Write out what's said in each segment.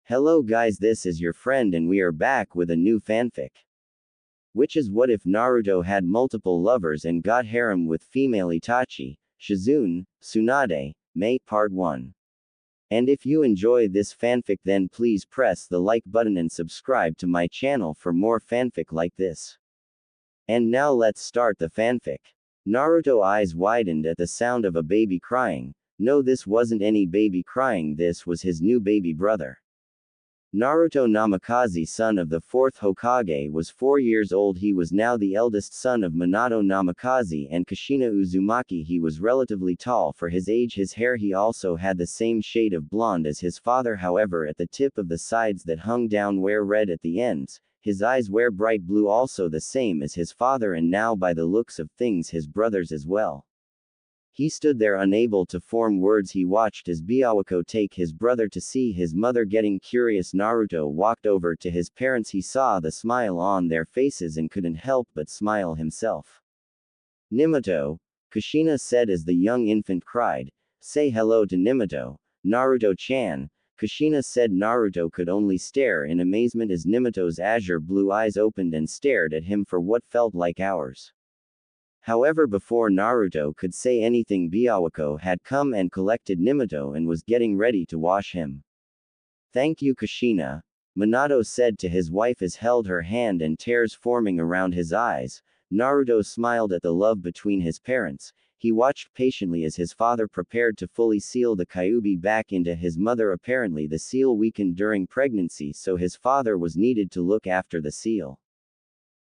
Hello guys, this is your friend and we are back with a new fanfic. Which is what if Naruto had multiple lovers and got harem with female Itachi, Shizune, Tsunade, May Part 1. And if you enjoy this fanfic then please press the like button and subscribe to my channel for more fanfic like this. And now let's start the fanfic. Naruto eyes widened at the sound of a baby crying. No, this wasn't any baby crying, this was his new baby brother. Naruto Namikaze, son of the 4th Hokage, was 4 years old. He was now the eldest son of Minato Namikaze and Kushina Uzumaki. He was relatively tall for his age. His hair he also had the same shade of blonde as his father, however at the tip of the sides that hung down were red at the ends. His eyes were bright blue, also the same as his father and now by the looks of things his brothers as well. He stood there unable to form words. He watched as Biawako take his brother to see his mother. Getting curious, Naruto walked over to his parents. He saw the smile on their faces and couldn't help but smile himself. Nimato, Kushina said as the young infant cried. Say hello to Nimato, Naruto-chan. Kushina said. Naruto could only stare in amazement as Nimato's azure blue eyes opened and stared at him for what felt like hours. However, before Naruto could say anything, Biawako had come and collected Nimato and was getting ready to wash him. Thank you, Kushina, Minato said to his wife as held her hand and tears forming around his eyes. Naruto smiled at the love between his parents. He watched patiently as his father prepared to fully seal the Kyuubi back into his mother. Apparently the seal weakened during pregnancy, so his father was needed to look after the seal.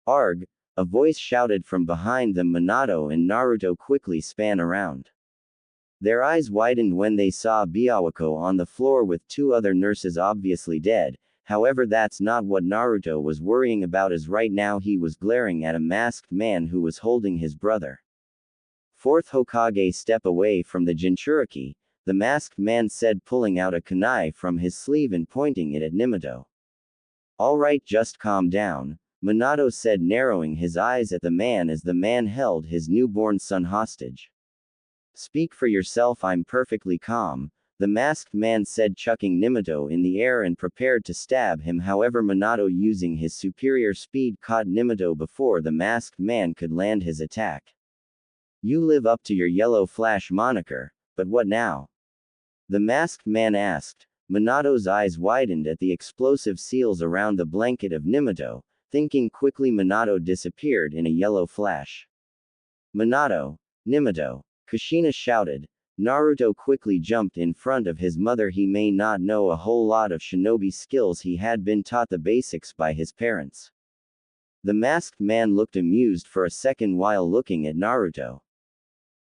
Arg! A voice shouted from behind them. Minato and Naruto quickly span around. Their eyes widened when they saw Biawako on the floor with 2 other nurses obviously dead. However, that's not what Naruto was worrying about, as right now he was glaring at a masked man who was holding his brother. 4th Hokage, step away from the Jinchuriki, the masked man said, pulling out a kunai from his sleeve and pointing it at Nimato. Alright, just calm down, Minato said, narrowing his eyes at the man as the man held his newborn son hostage. Speak for yourself, I'm perfectly calm, the masked man said, chucking Nimato in the air and prepared to stab him. However, Minato, using his superior speed, caught Nimato before the masked man could land his attack. You live up to your yellow flash moniker, but what now? The masked man asked. Minato's eyes widened at the explosive seals around the blanket of Nimato. Thinking quickly, Minato disappeared in a yellow flash. Minato! Nimato! Kushina shouted. Naruto quickly jumped in front of his mother. He may not know a whole lot of shinobi skills, he had been taught the basics by his parents. The masked man looked amused for a second while looking at Naruto.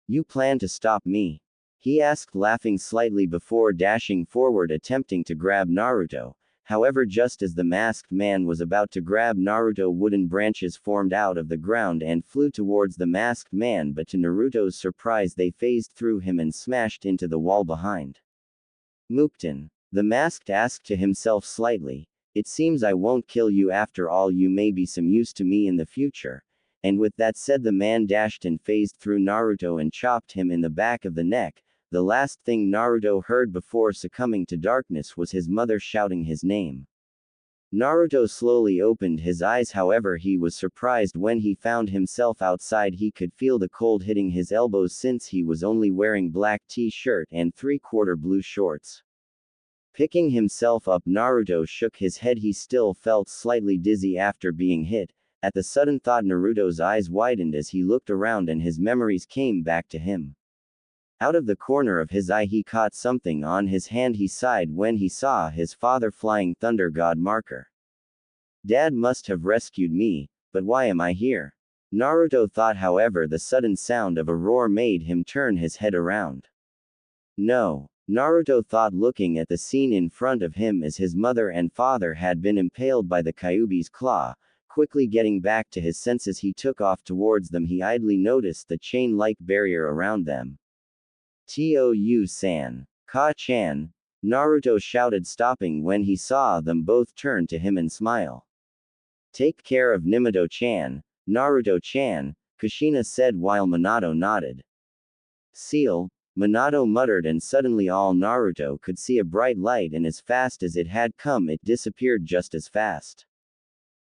You plan to stop me? He asked, laughing slightly before dashing forward attempting to grab Naruto. However, just as the masked man was about to grab Naruto, wooden branches formed out of the ground and flew towards the masked man, but to Naruto's surprise they phased through him and smashed into the wall behind. Mukten, the masked asked to himself slightly. It seems I won't kill you after all, you may be some use to me in the future. And with that said, the man dashed and phased through Naruto and chopped him in the back of the neck. The last thing Naruto heard before succumbing to darkness was his mother shouting his name. Naruto slowly opened his eyes, however he was surprised when he found himself outside. He could feel the cold hitting his elbows since he was only wearing black t-shirt and 3/4 blue shorts. Picking himself up, Naruto shook his head. He still felt slightly dizzy after being hit. At the sudden thought, Naruto's eyes widened as he looked around and his memories came back to him. Out of the corner of his eye he caught something on his hand. He sighed when he saw his father flying Thunder God marker. Dad must have rescued me, but why am I here? Naruto thought. However, the sudden sound of a roar made him turn his head around. No, Naruto thought, looking at the scene in front of him as his mother and father had been impaled by the Kyuubi's claw. Quickly getting back to his senses, he took off towards them. He idly noticed the chain-like barrier around them. Tou-san, Ka-chan, Naruto shouted, stopping when he saw them both turn to him and smile. Take care of Nimato-chan, Naruto-chan, Kushina said while Minato nodded. Seal, Minato muttered, and suddenly all Naruto could see a bright light, and as fast as it had come it disappeared just as fast.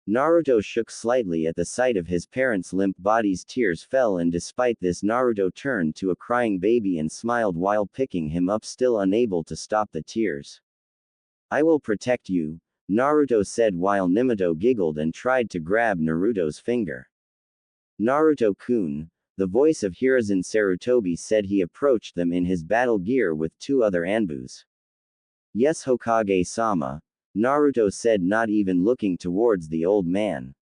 Naruto shook slightly at the sight of his parents' limp bodies. Tears fell, and despite this Naruto turned to a crying baby and smiled while picking him up, still unable to stop the tears. "I will protect you," Naruto said while Minato giggled and tried to grab Naruto's finger. "Naruto-kun," the voice of Hiruzen Sarutobi said. He approached them in his battle gear with two other Anbus. "Yes, Hokage-sama," Naruto said, not even looking towards the old man.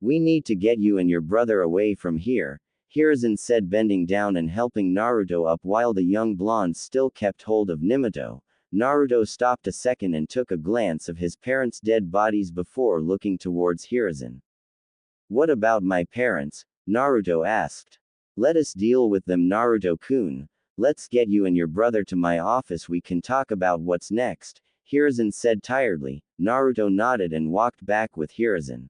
"We need to get you and your brother away from here," Hiruzen said, bending down and helping Naruto up while the young blonde still kept hold of Minato. Naruto stopped a second and took a glance of his parents' dead bodies before looking towards Hiruzen. "What about my parents?" Naruto asked. "Let us deal with them, Naruto-kun. Let's get you and your brother to my office. We can talk about what's next," Hiruzen said tiredly. Naruto nodded and walked back with Hiruzen.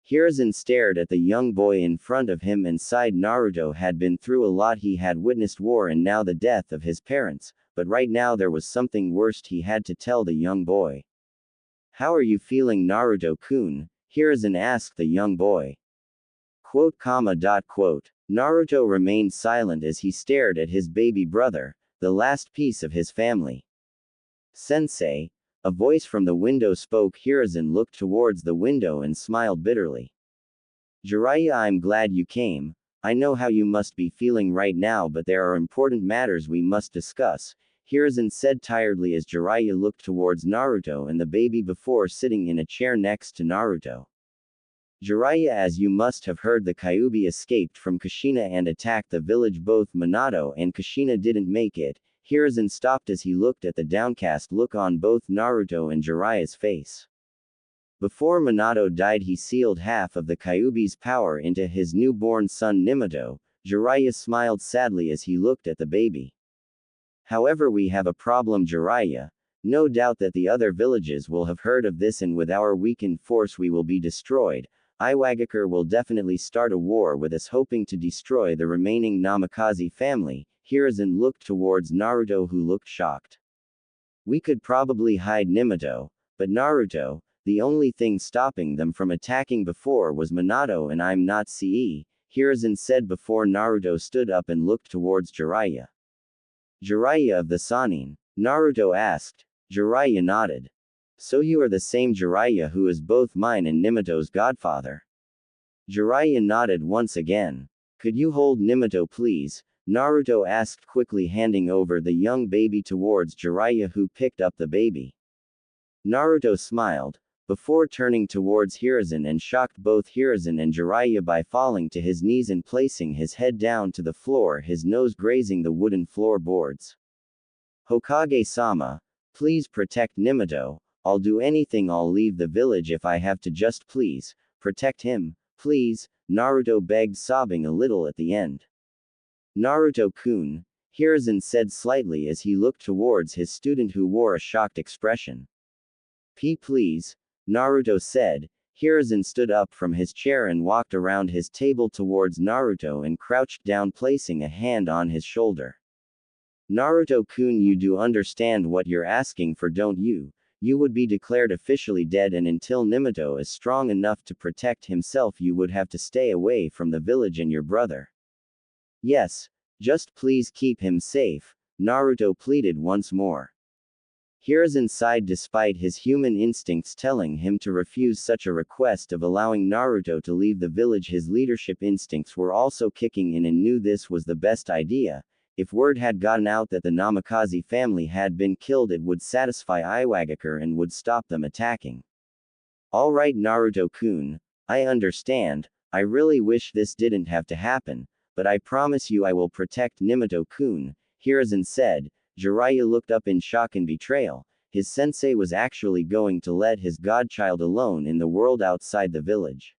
Hiruzen stared at the young boy in front of him and sighed. Naruto had been through a lot. He had witnessed war and now the death of his parents, but right now there was something worse he had to tell the young boy. "How are you feeling, Naruto-kun?" Hiruzen asked the young boy. Quote, quote. Naruto remained silent as he stared at his baby brother, the last piece of his family. "Sensei," a voice from the window spoke. Hiruzen looked towards the window and smiled bitterly. "Jiraiya, I'm glad you came. I know how you must be feeling right now, but there are important matters we must discuss," Hiruzen said tiredly as Jiraiya looked towards Naruto and the baby before sitting in a chair next to Naruto. "Jiraiya, as you must have heard, the Kyuubi escaped from Kushina and attacked the village. Both Minato and Kushina didn't make it." Hiruzen stopped as he looked at the downcast look on both Naruto and Jiraiya's face. Before Minato died, he sealed half of the Kyuubi's power into his newborn son Minato. Jiraiya smiled sadly as he looked at the baby. "However, we have a problem, Jiraiya. No doubt that the other villages will have heard of this, and with our weakened force we will be destroyed. Iwagakure will definitely start a war with us, hoping to destroy the remaining Namikaze family." Hiruzen looked towards Naruto, who looked shocked. "We could probably hide Minato, but Naruto, the only thing stopping them from attacking before was Minato, and I'm not CE," Hiruzen said before Naruto stood up and looked towards Jiraiya. "Jiraiya of the Sannin?" Naruto asked. Jiraiya nodded. "So you are the same Jiraiya who is both mine and Nimato's godfather?" Jiraiya nodded once again. "Could you hold Minato, please?" Naruto asked quickly, handing over the young baby towards Jiraiya, who picked up the baby. Naruto smiled, before turning towards Hiruzen and shocked both Hiruzen and Jiraiya by falling to his knees and placing his head down to the floor, his nose grazing the wooden floorboards. "Hokage-sama, please protect Minato. I'll do anything. I'll leave the village if I have to. Just please, protect him, please," Naruto begged, sobbing a little at the end. "Naruto-kun," Hiruzen said slightly as he looked towards his student, who wore a shocked expression. Please," Naruto said. Hiruzen stood up from his chair and walked around his table towards Naruto and crouched down, placing a hand on his shoulder. "Naruto-kun, you do understand what you're asking for, don't you? You would be declared officially dead, and until Minato is strong enough to protect himself you would have to stay away from the village and your brother." "Yes, just please keep him safe," Naruto pleaded once more. Hiruzen sighed, despite his human instincts telling him to refuse such a request of allowing Naruto to leave the village. His leadership instincts were also kicking in and knew this was the best idea. If word had gotten out that the Namikaze family had been killed, it would satisfy Iwagakure and would stop them attacking. "All right, Naruto-kun, I understand. I really wish this didn't have to happen, but I promise you I will protect Minato-kun," Hiruzen said. Jiraiya looked up in shock and betrayal. His sensei was actually going to let his godchild alone in the world outside the village.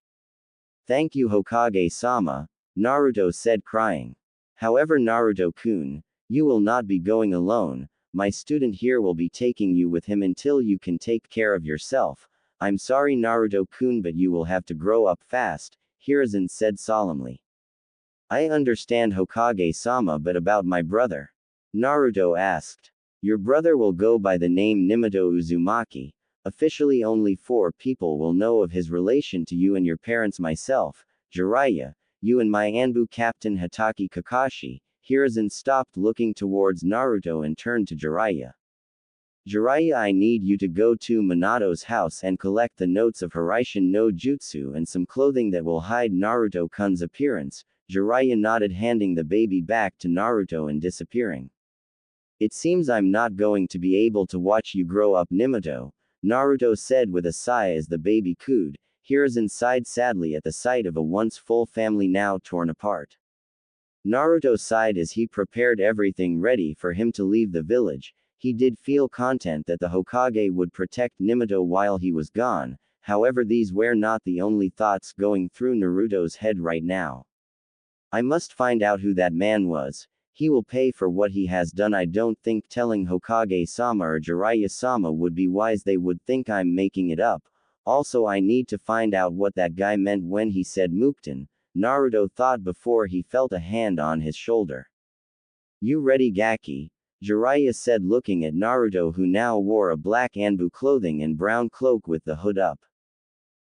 "Thank you, Hokage-sama," Naruto said, crying. "However, Naruto-kun, you will not be going alone. My student here will be taking you with him until you can take care of yourself. I'm sorry, Naruto-kun, but you will have to grow up fast," Hiruzen said solemnly. "I understand, Hokage-sama, but about my brother?" Naruto asked. Your brother will go by the name Nimoto Uzumaki. Officially only 4 people will know of his relation to you and your parents, myself, Jiraiya, you and my Anbu captain Hatake Kakashi. Hiruzen stopped looking towards Naruto and turned to Jiraiya. Jiraiya, I need you to go to Minato's house and collect the notes of Hiraishin no Jutsu and some clothing that will hide Naruto-kun's appearance. Jiraiya nodded, handing the baby back to Naruto and disappearing. It seems I'm not going to be able to watch you grow up, Nimoto, Naruto said with a sigh as the baby cooed. Hiruzen sighed sadly at the sight of a once full family now torn apart. Naruto sighed as he prepared everything ready for him to leave the village. He did feel content that the Hokage would protect Nimoto while he was gone, however these were not the only thoughts going through Naruto's head right now. I must find out who that man was. He will pay for what he has done. I don't think telling Hokage-sama or Jiraiya-sama would be wise. They would think I'm making it up. Also, I need to find out what that guy meant when he said Mukten, Naruto thought before he felt a hand on his shoulder. You ready, Gaki? Jiraiya said, looking at Naruto, who now wore a black Anbu clothing and brown cloak with the hood up.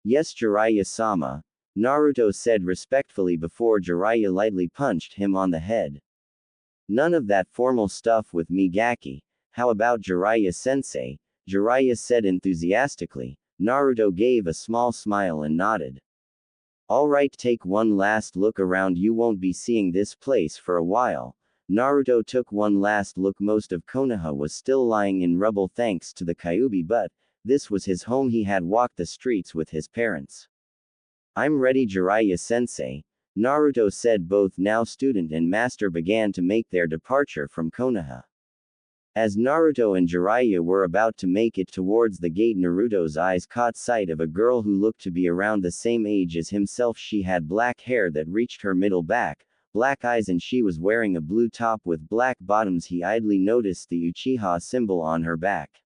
Yes, Jiraiya-sama, Naruto said respectfully before Jiraiya lightly punched him on the head. None of that formal stuff with me, Gaki. How about Jiraiya-sensei? Jiraiya said enthusiastically. Naruto gave a small smile and nodded. Alright, take one last look around. You won't be seeing this place for a while. Naruto took one last look. Most of Konoha was still lying in rubble thanks to the Kyuubi, but this was his home. He had walked the streets with his parents. I'm ready, Jiraiya-sensei, Naruto said. Both now student and master began to make their departure from Konoha. As Naruto and Jiraiya were about to make it towards the gate, Naruto's eyes caught sight of a girl who looked to be around the same age as himself. She had black hair that reached her middle back, black eyes, and she was wearing a blue top with black bottoms. He idly noticed the Uchiha symbol on her back.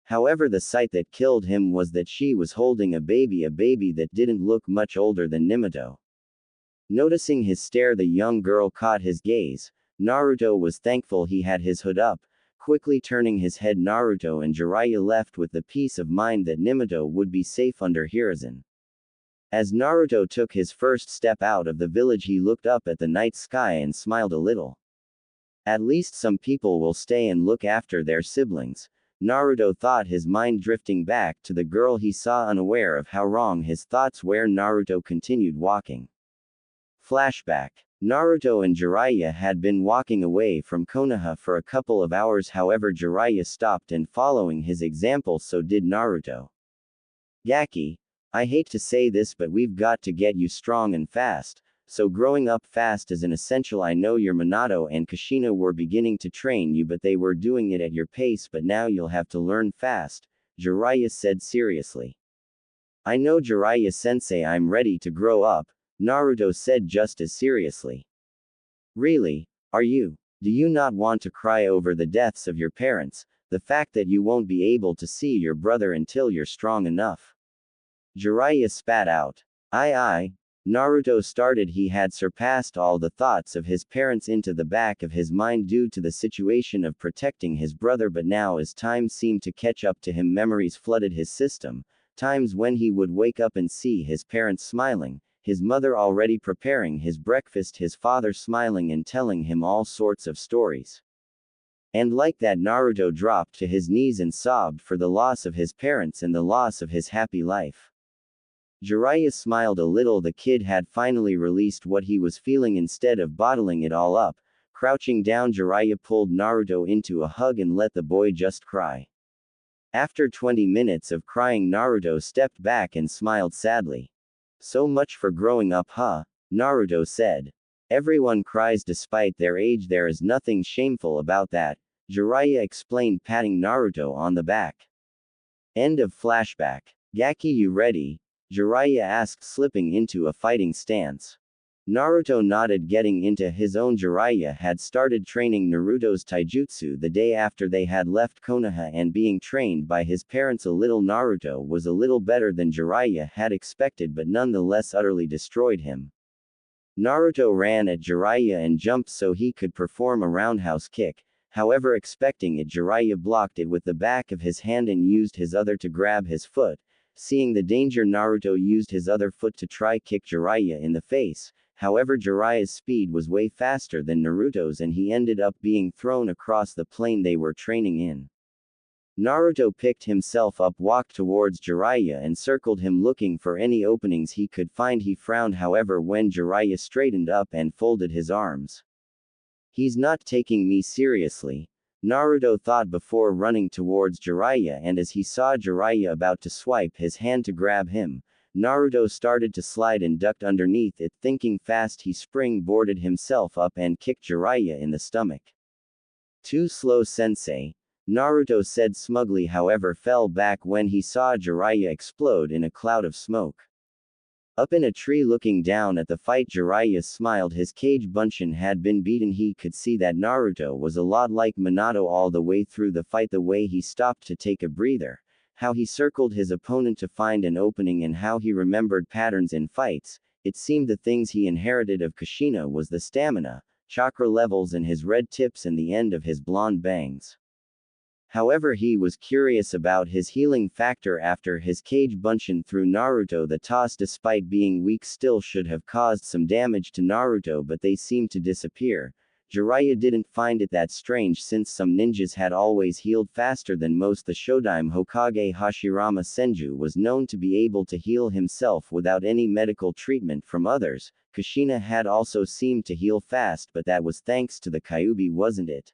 However, the sight that killed him was that she was holding a baby that didn't look much older than Nimoto. Noticing his stare, the young girl caught his gaze. Naruto was thankful he had his hood up. Quickly turning his head, Naruto and Jiraiya left with the peace of mind that Nimoto would be safe under Hiruzen. As Naruto took his first step out of the village, he looked up at the night sky and smiled a little. At least some people will stay and look after their siblings, Naruto thought, his mind drifting back to the girl he saw, unaware of how wrong his thoughts were. Naruto continued walking. Flashback. Naruto and Jiraiya had been walking away from Konoha for a couple of hours. However, Jiraiya stopped, and following his example, so did Naruto. Gaki, I hate to say this, but we've got to get you strong and fast, so growing up fast is an essential. I know your Minato and Kushina were beginning to train you, but they were doing it at your pace, but now you'll have to learn fast, Jiraiya said seriously. I know, Jiraiya-sensei, I'm ready to grow up, Naruto said just as seriously. Really? Are you? Do you not want to cry over the deaths of your parents, the fact that you won't be able to see your brother until you're strong enough? Jiraiya spat out. Aye. Naruto started. He had surpassed all the thoughts of his parents into the back of his mind due to the situation of protecting his brother, but now as time seemed to catch up to him, memories flooded his system. Times when he would wake up and see his parents smiling, his mother already preparing his breakfast, his father smiling and telling him all sorts of stories. And like that, Naruto dropped to his knees and sobbed for the loss of his parents and the loss of his happy life. Jiraiya smiled a little. The kid had finally released what he was feeling instead of bottling it all up. Crouching down, Jiraiya pulled Naruto into a hug and let the boy just cry. After 20 minutes of crying, Naruto stepped back and smiled sadly. So much for growing up, huh? Naruto said. Everyone cries despite their age. There is nothing shameful about that, Jiraiya explained, patting Naruto on the back. End of flashback. Gaki, you ready? Jiraiya asked, slipping into a fighting stance. Naruto nodded, getting into his own. Jiraiya had started training Naruto's taijutsu the day after they had left Konoha, and being trained by his parents a little. Naruto was a little better than Jiraiya had expected, but nonetheless utterly destroyed him. Naruto ran at Jiraiya and jumped so he could perform a roundhouse kick. However, expecting it, Jiraiya blocked it with the back of his hand and used his other to grab his foot. Seeing the danger, Naruto used his other foot to try kick Jiraiya in the face. However, Jiraiya's speed was way faster than Naruto's and he ended up being thrown across the plane they were training in. Naruto picked himself up, walked towards Jiraiya and circled him looking for any openings he could find. He frowned, however, when Jiraiya straightened up and folded his arms. "He's not taking me seriously," Naruto thought before running towards Jiraiya, and as he saw Jiraiya about to swipe his hand to grab him, Naruto started to slide and ducked underneath it. Thinking fast, he springboarded himself up and kicked Jiraiya in the stomach. "Too slow, sensei," Naruto said smugly, however fell back when he saw Jiraiya explode in a cloud of smoke. Up in a tree looking down at the fight, Jiraiya smiled. His Kage Bunshin had been beaten. He could see that Naruto was a lot like Minato all the way through the fight. The way he stopped to take a breather, how he circled his opponent to find an opening, and how he remembered patterns in fights. It seemed the things he inherited of Kushina was the stamina, chakra levels, and his red tips and the end of his blonde bangs. However, he was curious about his healing factor after his Kage Bunshin through Naruto. The toss, despite being weak, still should have caused some damage to Naruto, but they seemed to disappear. Jiraiya didn't find it that strange since some ninjas had always healed faster than most. The Shodaime Hokage Hashirama Senju was known to be able to heal himself without any medical treatment from others. Kushina had also seemed to heal fast, but that was thanks to the Kyuubi, wasn't it?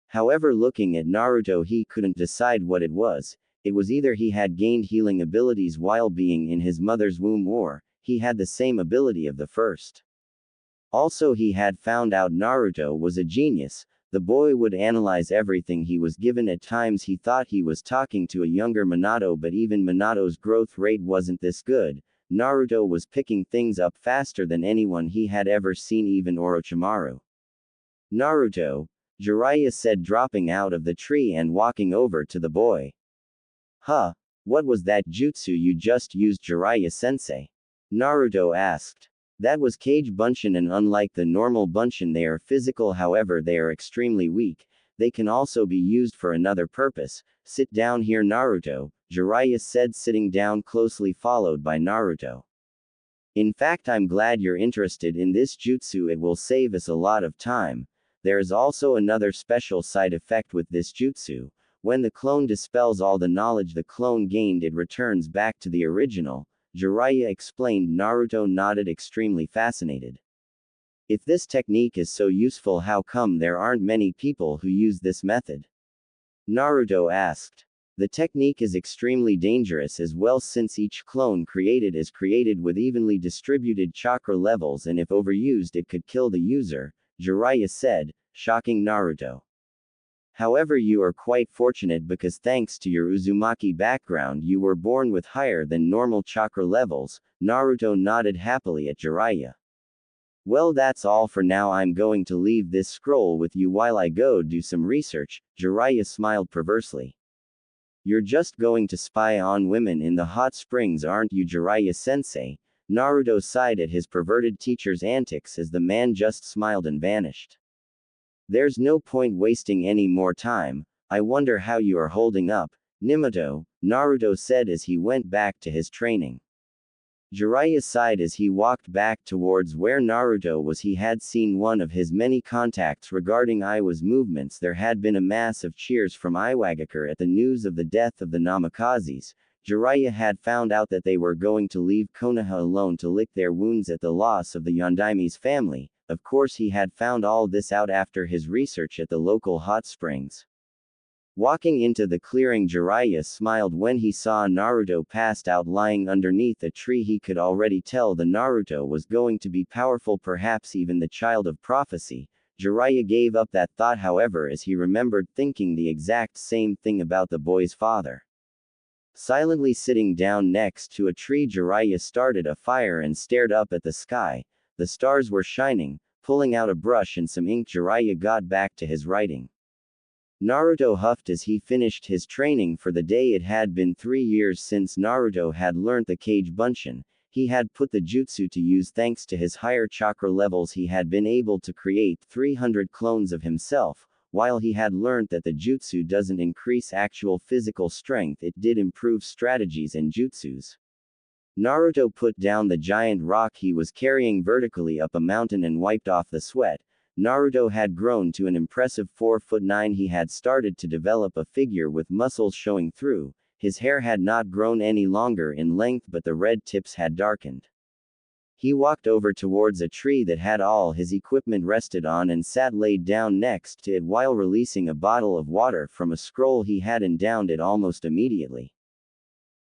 However, looking at Naruto, he couldn't decide what it was. It was either he had gained healing abilities while being in his mother's womb, or he had the same ability of the first. Also, he had found out Naruto was a genius. The boy would analyze everything he was given. At times he thought he was talking to a younger Minato, but even Minato's growth rate wasn't this good. Naruto was picking things up faster than anyone he had ever seen, even Orochimaru. "Naruto," Jiraiya said, dropping out of the tree and walking over to the boy. "Huh? What was that jutsu you just used, Jiraiya-sensei?" Naruto asked. "That was Kage Bunshin, and unlike the normal Bunshin, they are physical, however they are extremely weak. They can also be used for another purpose. Sit down here, Naruto," Jiraiya said, sitting down closely followed by Naruto. "In fact, I'm glad you're interested in this jutsu. It will save us a lot of time. There is also another special side effect with this jutsu. When the clone dispels all the knowledge the clone gained, it returns back to the original," Jiraiya explained. Naruto nodded, extremely fascinated. "If this technique is so useful, how come there aren't many people who use this method?" Naruto asked. "The technique is extremely dangerous as well, since each clone created is created with evenly distributed chakra levels, and if overused it could kill the user," Jiraiya said, shocking Naruto. "However, you are quite fortunate because thanks to your Uzumaki background you were born with higher than normal chakra levels," Naruto nodded happily at Jiraiya. "Well, that's all for now. I'm going to leave this scroll with you while I go do some research," Jiraiya smiled perversely. "You're just going to spy on women in the hot springs, aren't you, Jiraiya-sensei?" Naruto sighed at his perverted teacher's antics as the man just smiled and vanished. "There's no point wasting any more time. I wonder how you are holding up, Minato," Naruto said as he went back to his training. Jiraiya sighed as he walked back towards where Naruto was. He had seen one of his many contacts regarding Iwa's movements. There had been a mass of cheers from Iwagakure at the news of the death of the Namakazes. Jiraiya had found out that they were going to leave Konoha alone to lick their wounds at the loss of the Yondaime's family. Of course, he had found all this out after his research at the local hot springs. Walking into the clearing, Jiraiya smiled when he saw Naruto passed out lying underneath a tree. He could already tell the Naruto was going to be powerful, perhaps even the child of prophecy. Jiraiya gave up that thought, however, as he remembered thinking the exact same thing about the boy's father. Silently sitting down next to a tree, Jiraiya started a fire and stared up at the sky. The stars were shining. Pulling out a brush and some ink, Jiraiya got back to his writing. Naruto huffed as he finished his training for the day. It had been 3 years since Naruto had learnt the Kage Bunshin. He had put the jutsu to use. Thanks to his higher chakra levels, he had been able to create 300 clones of himself. While he had learnt that the jutsu doesn't increase actual physical strength, it did improve strategies and jutsus. Naruto put down the giant rock he was carrying vertically up a mountain and wiped off the sweat. Naruto had grown to an impressive 4'9". He had started to develop a figure with muscles showing through. His hair had not grown any longer in length, but the red tips had darkened. He walked over towards a tree that had all his equipment rested on and sat laid down next to it while releasing a bottle of water from a scroll he had and downed it almost immediately.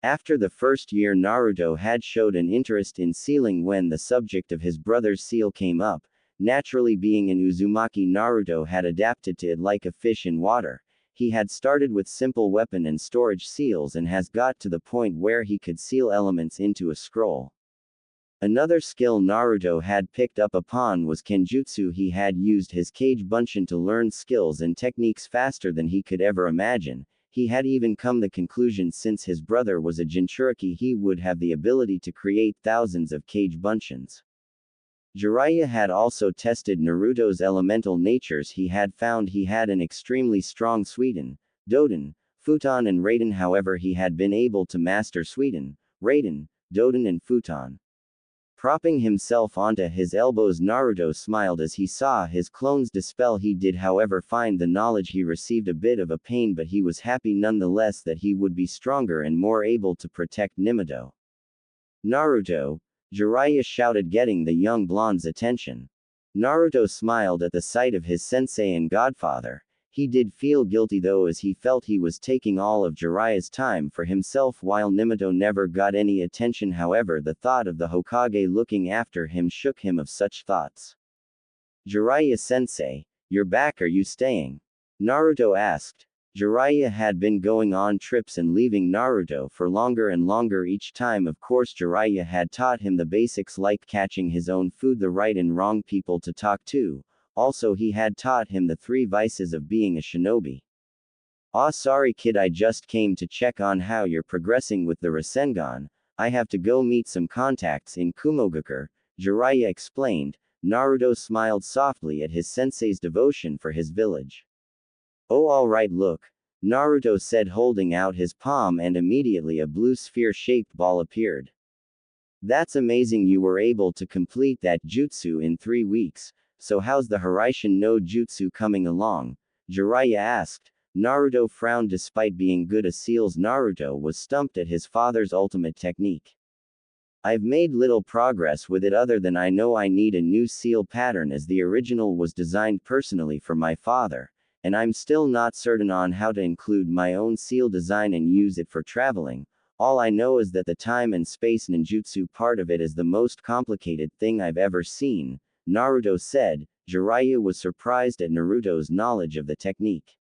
After the first year, Naruto had showed an interest in sealing when the subject of his brother's seal came up. Naturally, being an Uzumaki, Naruto had adapted to it like a fish in water. He had started with simple weapon and storage seals and has got to the point where he could seal elements into a scroll. Another skill Naruto had picked up upon was Kenjutsu. He had used his Kage Bunshin to learn skills and techniques faster than he could ever imagine. He had even come to the conclusion since his brother was a Jinchuriki he would have the ability to create thousands of Kage Bunshins. Jiraiya had also tested Naruto's elemental natures. He had found he had an extremely strong Suiton, Doden, Futon and Raiden. However, he had been able to master Suiton, Raiden, Doden and Futon. Propping himself onto his elbows, Naruto smiled as he saw his clones dispel. He did, however, find the knowledge he received a bit of a pain, but he was happy nonetheless that he would be stronger and more able to protect Minato. Naruto! Jiraiya shouted, getting the young blonde's attention. Naruto smiled at the sight of his sensei and godfather. He did feel guilty though, as he felt he was taking all of Jiraiya's time for himself while Minato never got any attention. However, the thought of the Hokage looking after him shook him of such thoughts. Jiraiya-sensei, you're back, are you staying? Naruto asked. Jiraiya had been going on trips and leaving Naruto for longer and longer each time. Of course, Jiraiya had taught him the basics like catching his own food, the right and wrong people to talk to. Also, he had taught him the 3 vices of being a shinobi. "Aw, sorry kid, I just came to check on how you're progressing with the Rasengan. I have to go meet some contacts in Kumogakure," Jiraiya explained. Naruto smiled softly at his sensei's devotion for his village. "Oh, alright, look," Naruto said, holding out his palm, and immediately a blue sphere-shaped ball appeared. "That's amazing, you were able to complete that jutsu in 3 weeks. So how's the Hiraishin no Jutsu coming along?" Jiraiya asked. Naruto frowned. Despite being good at seals, Naruto was stumped at his father's ultimate technique. "I've made little progress with it other than I know I need a new seal pattern, as the original was designed personally for my father, and I'm still not certain on how to include my own seal design and use it for traveling. All I know is that the time and space ninjutsu part of it is the most complicated thing I've ever seen," Naruto said. Jiraiya was surprised at Naruto's knowledge of the technique.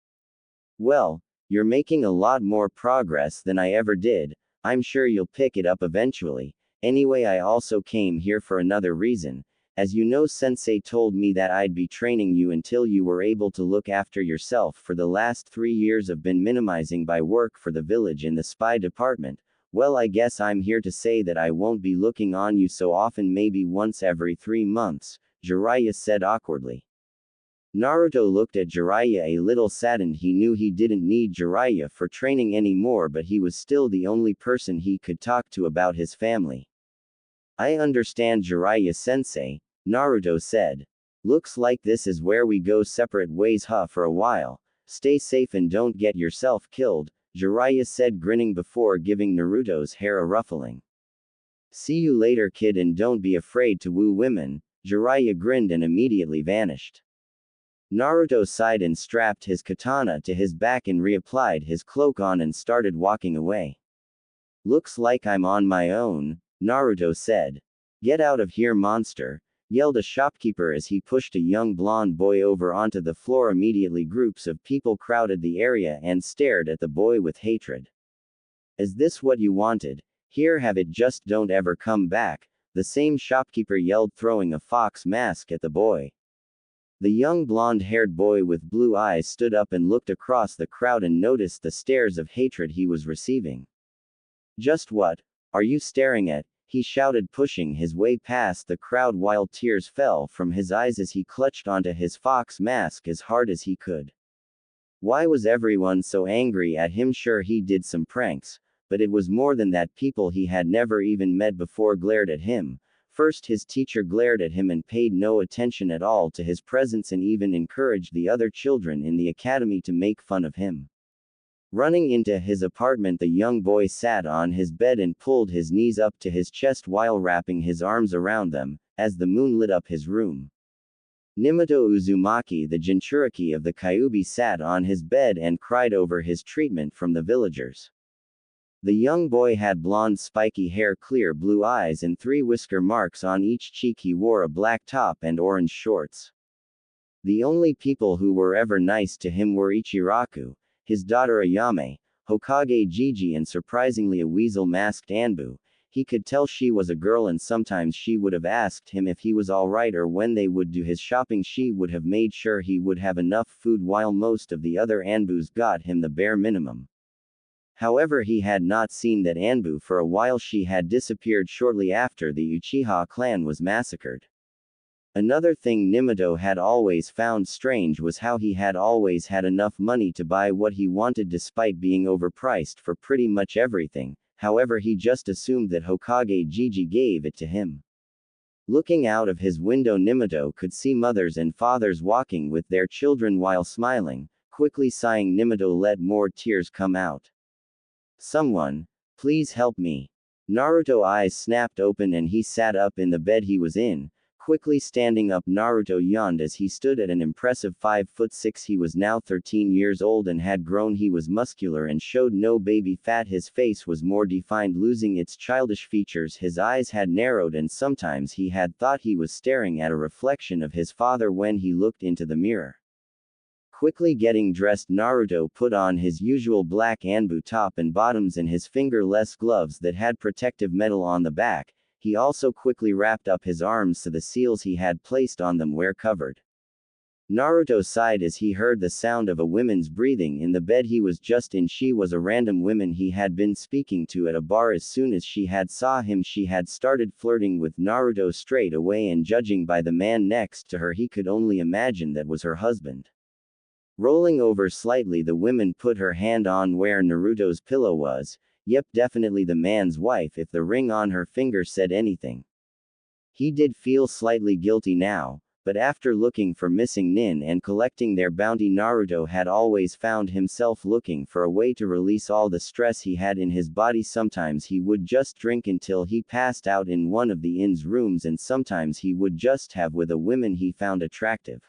"Well, you're making a lot more progress than I ever did. I'm sure you'll pick it up eventually. Anyway, I also came here for another reason. As you know, Sensei told me that I'd be training you until you were able to look after yourself. For the last 3 years I've been minimizing by work for the village in the spy department. Well, I guess I'm here to say that I won't be looking on you so often, maybe once every 3 months, Jiraiya said awkwardly. Naruto looked at Jiraiya a little saddened. He knew he didn't need Jiraiya for training anymore, but he was still the only person he could talk to about his family. "I understand, Jiraiya-sensei," Naruto said. "Looks like this is where we go separate ways, for a while. Stay safe and don't get yourself killed," Jiraiya said, grinning before giving Naruto's hair a ruffling. "See you later, kid, and don't be afraid to woo women." Jiraiya grinned and immediately vanished. Naruto sighed and strapped his katana to his back and reapplied his cloak on and started walking away. "Looks like I'm on my own," Naruto said. "Get out of here, monster," yelled a shopkeeper as he pushed a young blonde boy over onto the floor. Immediately groups of people crowded the area and stared at the boy with hatred. "Is this what you wanted? Here, have it, just don't ever come back," the same shopkeeper yelled, throwing a fox mask at the boy. The young blonde-haired boy with blue eyes stood up and looked across the crowd and noticed the stares of hatred he was receiving. "Just what are you staring at?" he shouted, pushing his way past the crowd while tears fell from his eyes as he clutched onto his fox mask as hard as he could. Why was everyone so angry at him? Sure, he did some pranks, but it was more than that. People he had never even met before glared at him. First, his teacher glared at him and paid no attention at all to his presence and even encouraged the other children in the academy to make fun of him. Running into his apartment, the young boy sat on his bed and pulled his knees up to his chest while wrapping his arms around them, as the moon lit up his room. Minato Uzumaki, the Jinchuriki of the Kyuubi, sat on his bed and cried over his treatment from the villagers. The young boy had blonde spiky hair, clear blue eyes, and 3 whisker marks on each cheek. He wore a black top and orange shorts. The only people who were ever nice to him were Ichiraku, his daughter Ayame, Hokage Gigi, and surprisingly a weasel-masked Anbu. He could tell she was a girl, and sometimes she would have asked him if he was alright, or when they would do his shopping she would have made sure he would have enough food, while most of the other Anbus got him the bare minimum. However, he had not seen that Anbu for a while. She had disappeared shortly after the Uchiha clan was massacred. Another thing Minato had always found strange was how he had always had enough money to buy what he wanted despite being overpriced for pretty much everything. However, he just assumed that Hokage Gigi gave it to him. Looking out of his window, Minato could see mothers and fathers walking with their children while smiling. Quickly sighing, Minato let more tears come out. "Someone, please help me." Naruto's eyes snapped open and he sat up in the bed he was in. Quickly standing up, Naruto yawned as he stood at an impressive 5'6". He was now 13 years old and had grown. He was muscular and showed no baby fat. His face was more defined, losing its childish features. His eyes had narrowed, and sometimes he had thought he was staring at a reflection of his father when he looked into the mirror. Quickly getting dressed, Naruto put on his usual black Anbu top and bottoms and his fingerless gloves that had protective metal on the back. He also quickly wrapped up his arms so the seals he had placed on them were covered. Naruto sighed as he heard the sound of a woman's breathing in the bed he was just in. She was a random woman he had been speaking to at a bar. As soon as she had saw him, she had started flirting with Naruto straight away, and judging by the man next to her, he could only imagine that was her husband. Rolling over slightly, the woman put her hand on where Naruto's pillow was. Yep, definitely the man's wife, if the ring on her finger said anything. He did feel slightly guilty now, but after looking for missing nin and collecting their bounty, Naruto had always found himself looking for a way to release all the stress he had in his body. Sometimes he would just drink until he passed out in one of the inn's rooms, and sometimes he would just have with a woman he found attractive.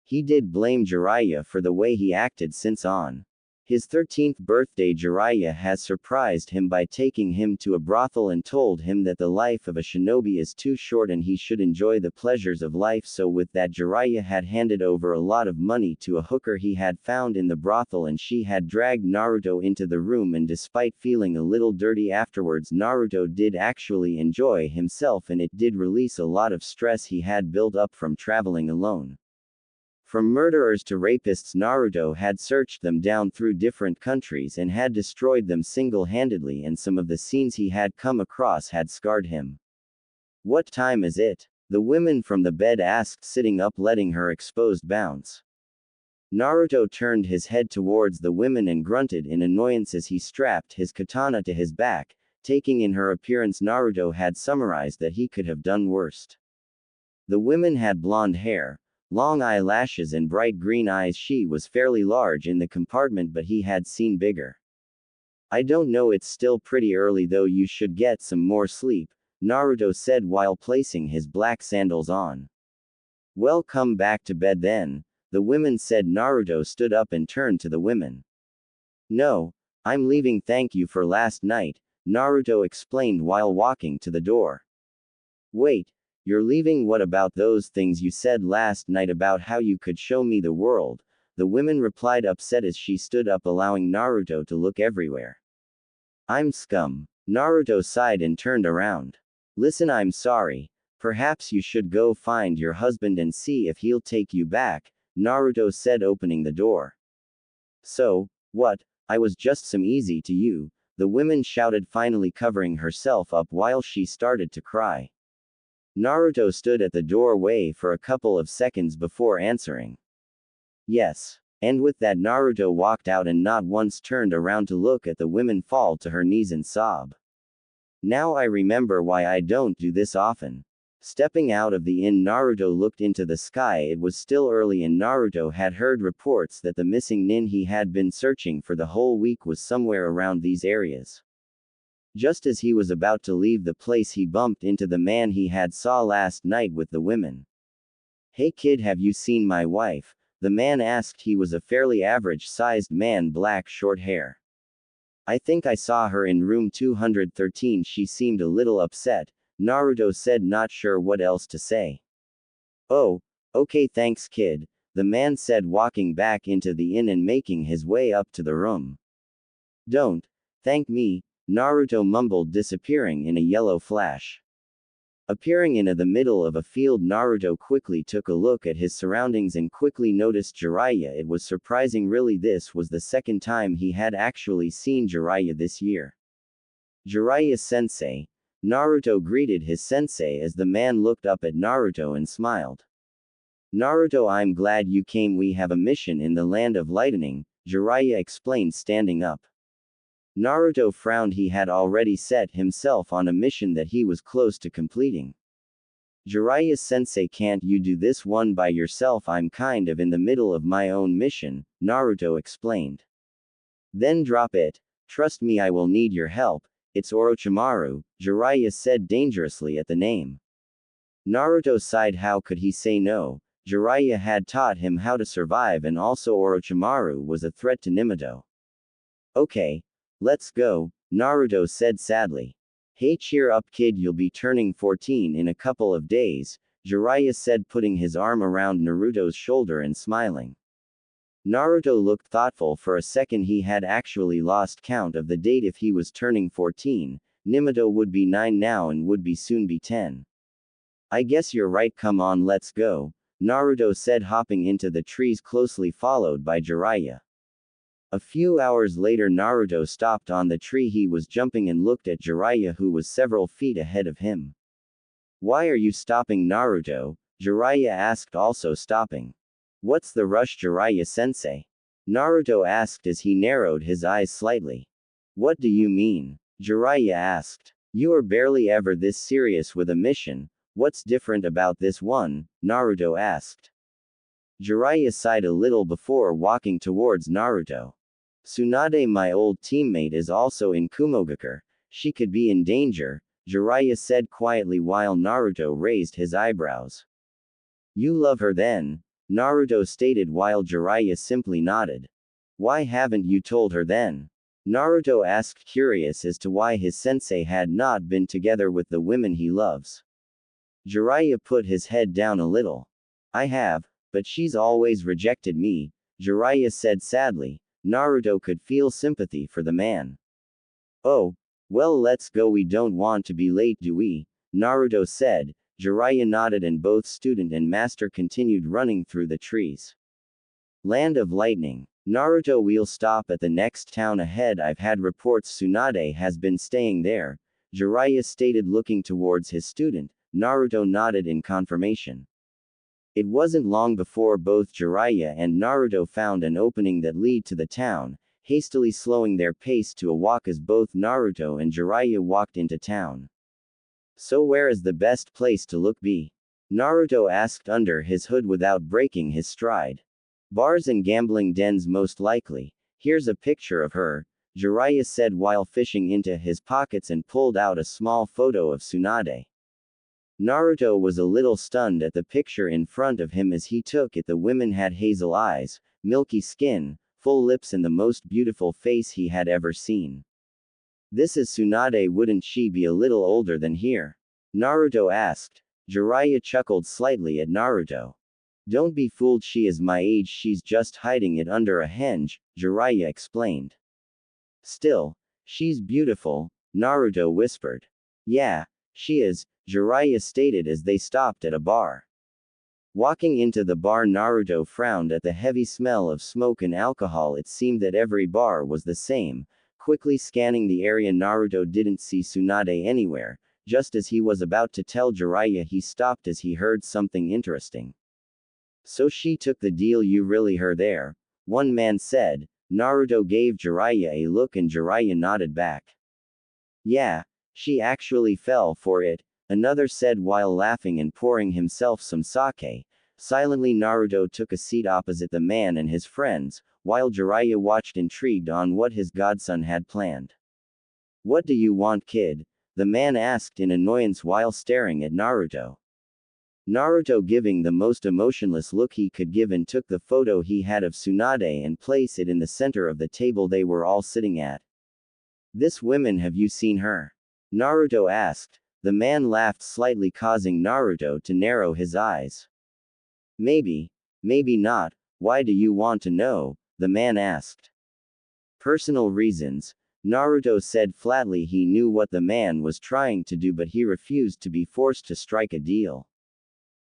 He did blame Jiraiya for the way he acted, since on his 13th birthday Jiraiya has surprised him by taking him to a brothel and told him that the life of a shinobi is too short and he should enjoy the pleasures of life. So with that, Jiraiya had handed over a lot of money to a hooker he had found in the brothel, and she had dragged Naruto into the room, and despite feeling a little dirty afterwards, Naruto did actually enjoy himself, and it did release a lot of stress he had built up from traveling alone. From murderers to rapists, Naruto had searched them down through different countries and had destroyed them single-handedly, and some of the scenes he had come across had scarred him. "What time is it?" the woman from the bed asked, sitting up, letting her exposed bounce. Naruto turned his head towards the woman and grunted in annoyance as he strapped his katana to his back. Taking in her appearance, Naruto had summarized that he could have done worse. The woman had blonde hair, long eyelashes, and bright green eyes. She was fairly large in the compartment, but he had seen bigger. "I don't know, it's still pretty early though, you should get some more sleep," Naruto said while placing his black sandals on. "Well, come back to bed then," the woman said. Naruto stood up and turned to the women. "No, I'm leaving, thank you for last night," Naruto explained while walking to the door. "Wait, you're leaving? What about those things you said last night about how you could show me the world?" the woman replied, upset as she stood up, allowing Naruto to look everywhere. "I'm scum." Naruto sighed and turned around. "Listen, I'm sorry. Perhaps you should go find your husband and see if he'll take you back," Naruto said, opening the door. "So, what? I was just some easy to you," the woman shouted, finally covering herself up while she started to cry. Naruto stood at the doorway for a couple of seconds before answering. "Yes. And with that Naruto walked out and not once turned around to look at the women fall to her knees and sob. Now I remember why I don't do this often. Stepping out of the inn, Naruto looked into the sky. It was still early and Naruto had heard reports that the missing nin he had been searching for the whole week was somewhere around these areas. Just as he was about to leave the place, he bumped into the man he had saw last night with the women. "Hey kid, have you seen my wife?" the man asked. He was a fairly average-sized man, black short hair. "I think I saw her in room 213. She seemed a little upset," Naruto said, not sure what else to say. "Oh, okay, thanks kid," the man said, walking back into the inn and making his way up to the room. "Don't thank me," Naruto mumbled, disappearing in a yellow flash. Appearing in the middle of a field, Naruto quickly took a look at his surroundings and quickly noticed Jiraiya. It was surprising, really. This was the second time he had actually seen Jiraiya this year. "Jiraiya-sensei." Naruto greeted his sensei as the man looked up at Naruto and smiled. "Naruto, I'm glad you came. We have a mission in the Land of Lightning," Jiraiya explained, standing up. Naruto frowned. He had already set himself on a mission that he was close to completing. "Jiraiya-sensei, can't you do this one by yourself? I'm kind of in the middle of my own mission," Naruto explained. "Then drop it. Trust me, I will need your help. It's Orochimaru," Jiraiya said dangerously at the name. Naruto sighed. How could he say no? Jiraiya had taught him how to survive, and also Orochimaru was a threat to Minato. "Okay. Let's go," Naruto said sadly. "Hey, cheer up kid, you'll be turning 14 in a couple of days," Jiraiya said, putting his arm around Naruto's shoulder and smiling. Naruto looked thoughtful for a second. He had actually lost count of the date. If he was turning 14, Minato would be 9 now and would be soon be 10. "I guess you're right, come on, let's go," Naruto said, hopping into the trees, closely followed by Jiraiya. A few hours later, Naruto stopped on the tree he was jumping and looked at Jiraiya, who was several feet ahead of him. "Why are you stopping, Naruto?" Jiraiya asked, also stopping. "What's the rush, Jiraiya-sensei?" Naruto asked as he narrowed his eyes slightly. "What do you mean?" Jiraiya asked. "You are barely ever this serious with a mission. What's different about this one?" Naruto asked. Jiraiya sighed a little before walking towards Naruto. "Tsunade, my old teammate, is also in Kumogakure. She could be in danger," Jiraiya said quietly while Naruto raised his eyebrows. "You love her then?" Naruto stated while Jiraiya simply nodded. "Why haven't you told her then?" Naruto asked, curious as to why his sensei had not been together with the women he loves. Jiraiya put his head down a little. "I have, but she's always rejected me," Jiraiya said sadly. Naruto could feel sympathy for the man. "Oh, well, let's go. We don't want to be late, do we?" Naruto said. Jiraiya nodded and both student and master continued running through the trees. Land of Lightning. Naruto, we'll stop at the next town ahead. I've had reports Tsunade has been staying there, Jiraiya stated, looking towards his student. Naruto nodded in confirmation. It wasn't long before both Jiraiya and Naruto found an opening that led to the town, hastily slowing their pace to a walk as both Naruto and Jiraiya walked into town. "So where is the best place to look be?" Naruto asked under his hood without breaking his stride. "Bars and gambling dens most likely. Here's a picture of her," Jiraiya said while fishing into his pockets and pulled out a small photo of Tsunade. Naruto was a little stunned at the picture in front of him as he took it. The women had hazel eyes, milky skin, full lips, and the most beautiful face he had ever seen. "This is Tsunade, wouldn't she be a little older than here?" Naruto asked. Jiraiya chuckled slightly at Naruto. "Don't be fooled, she is my age, she's just hiding it under a henge," Jiraiya explained. "Still, she's beautiful," Naruto whispered. "Yeah, she is," Jiraiya stated as they stopped at a bar. Walking into the bar, Naruto frowned at the heavy smell of smoke and alcohol. It seemed that every bar was the same. Quickly scanning the area, Naruto didn't see Tsunade anywhere. Just as he was about to tell Jiraiya, he stopped as he heard something interesting. "So she took the deal, you really her there?" One man said. Naruto gave Jiraiya a look and Jiraiya nodded back. Yeah, she actually fell for it, another said while laughing and pouring himself some sake. Silently Naruto took a seat opposite the man and his friends, while Jiraiya watched intrigued on what his godson had planned. What do you want, kid? The man asked in annoyance while staring at Naruto. Naruto giving the most emotionless look he could give and took the photo he had of Tsunade and placed it in the center of the table they were all sitting at. This woman, have you seen her? Naruto asked. The man laughed slightly, causing Naruto to narrow his eyes. Maybe, maybe not. Why do you want to know? The man asked. Personal reasons. Naruto said flatly. He knew what the man was trying to do, but he refused to be forced to strike a deal.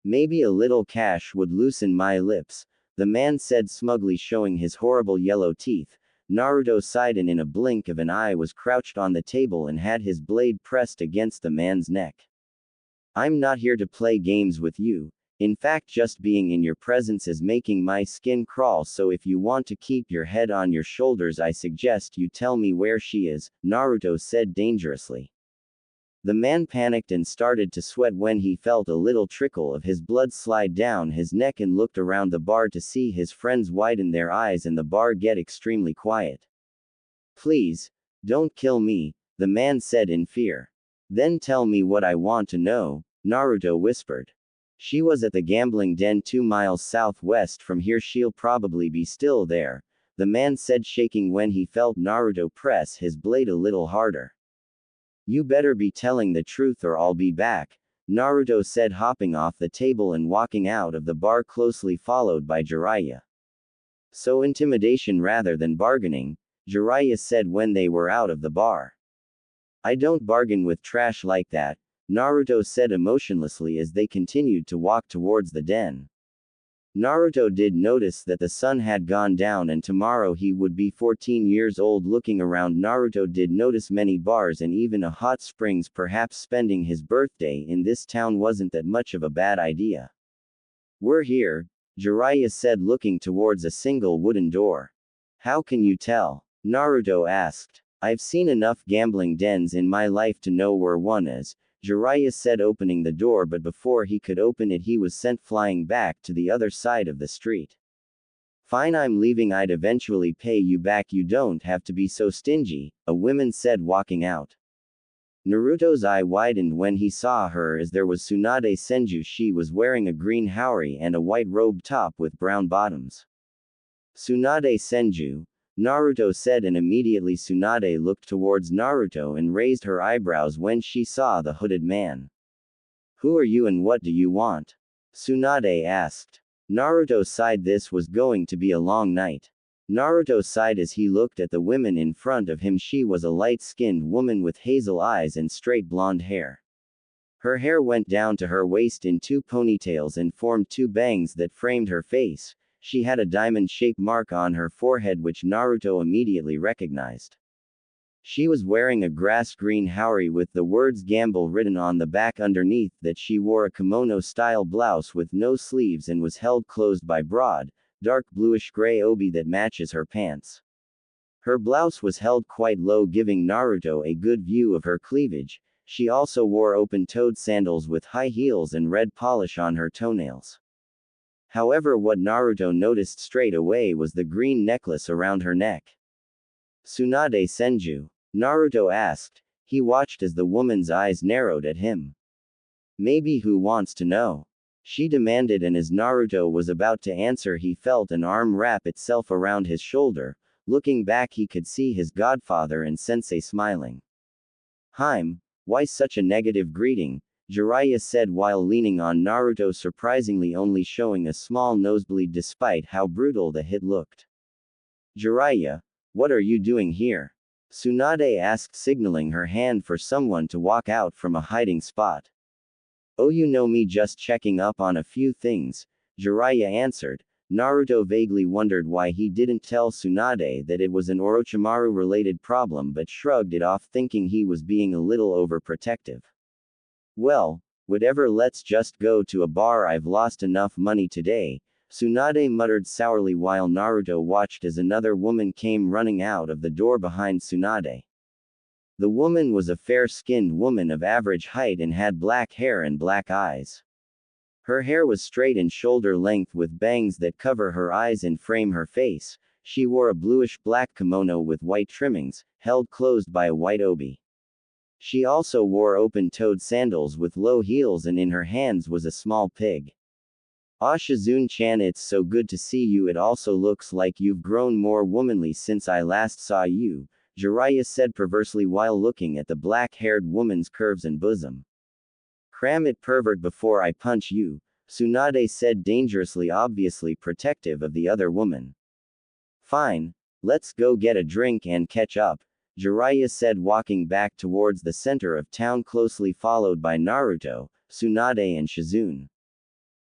Maybe a little cash would loosen my lips, the man said smugly, showing his horrible yellow teeth. Naruto sighed and in a blink of an eye was crouched on the table and had his blade pressed against the man's neck. I'm not here to play games with you. In fact, just being in your presence is making my skin crawl, so if you want to keep your head on your shoulders, I suggest you tell me where she is, Naruto said dangerously. The man panicked and started to sweat when he felt a little trickle of his blood slide down his neck and looked around the bar to see his friends widen their eyes and the bar get extremely quiet. Please, don't kill me, the man said in fear. Then tell me what I want to know, Naruto whispered. She was at the gambling den 2 miles southwest from here. She'll probably be still there, the man said, shaking when he felt Naruto press his blade a little harder. You better be telling the truth or I'll be back, Naruto said, hopping off the table and walking out of the bar, closely followed by Jiraiya. So intimidation rather than bargaining, Jiraiya said when they were out of the bar. I don't bargain with trash like that, Naruto said emotionlessly as they continued to walk towards the den. Naruto did notice that the sun had gone down and tomorrow he would be 14 years old. Looking around, Naruto did notice many bars and even a hot springs. Perhaps spending his birthday in this town wasn't that much of a bad idea. We're here, Jiraiya said, looking towards a single wooden door. How can you tell? Naruto asked. I've seen enough gambling dens in my life to know where one is, Jiraiya said, opening the door, but before he could open it he was sent flying back to the other side of the street. Fine, I'm leaving. I'd eventually pay you back. You don't have to be so stingy, a woman said, walking out. Naruto's eye widened when he saw her, as there was Tsunade Senju. She was wearing a green haori and a white robe top with brown bottoms. Tsunade Senju, Naruto said, and immediately Tsunade looked towards Naruto and raised her eyebrows when she saw the hooded man. Who are you and what do you want? Tsunade asked. Naruto sighed. This was going to be a long night. Naruto sighed as he looked at the women in front of him. She was a light-skinned woman with hazel eyes and straight blonde hair. Her hair went down to her waist in 2 ponytails and formed 2 bangs that framed her face. She had a diamond-shaped mark on her forehead which Naruto immediately recognized. She was wearing a grass-green haori with the words Gamble written on the back. Underneath that she wore a kimono-style blouse with no sleeves and was held closed by broad, dark bluish-gray obi that matches her pants. Her blouse was held quite low, giving Naruto a good view of her cleavage. She also wore open-toed sandals with high heels and red polish on her toenails. However, what Naruto noticed straight away was the green necklace around her neck. Tsunade Senju? Naruto asked. He watched as the woman's eyes narrowed at him. Maybe who wants to know? She demanded, and as Naruto was about to answer he felt an arm wrap itself around his shoulder. Looking back he could see his godfather and sensei smiling. Harem, why such a negative greeting? Jiraiya said while leaning on Naruto, surprisingly only showing a small nosebleed despite how brutal the hit looked. Jiraiya, what are you doing here? Tsunade asked, signaling her hand for someone to walk out from a hiding spot. Oh, you know me, just checking up on a few things, Jiraiya answered. Naruto vaguely wondered why he didn't tell Tsunade that it was an Orochimaru-related problem but shrugged it off, thinking he was being a little overprotective. Well, whatever, let's just go to a bar. I've lost enough money today, Tsunade muttered sourly while Naruto watched as another woman came running out of the door behind Tsunade. The woman was a fair-skinned woman of average height and had black hair and black eyes. Her hair was straight and shoulder-length with bangs that cover her eyes and frame her face. She wore a bluish-black kimono with white trimmings, held closed by a white obi. She also wore open-toed sandals with low heels and in her hands was a small pig. Ah, Shizune-chan, it's so good to see you. It also looks like you've grown more womanly since I last saw you, Jiraiya said perversely while looking at the black-haired woman's curves and bosom. Cram it, pervert, before I punch you, Tsunade said dangerously, obviously protective of the other woman. Fine, let's go get a drink and catch up, Jiraiya said walking back towards the center of town closely followed by Naruto, Tsunade and Shizune.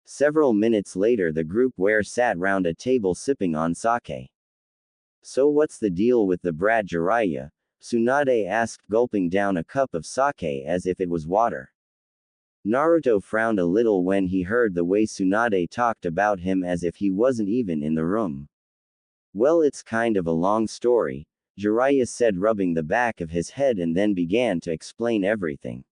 Several minutes later the group sat round a table sipping on sake. So what's the deal with the brat, Jiraiya? Tsunade asked, gulping down a cup of sake as if it was water. Naruto frowned a little when he heard the way Tsunade talked about him as if he wasn't even in the room. Well, it's kind of a long story, Jiraiya said, rubbing the back of his head, and then began to explain everything.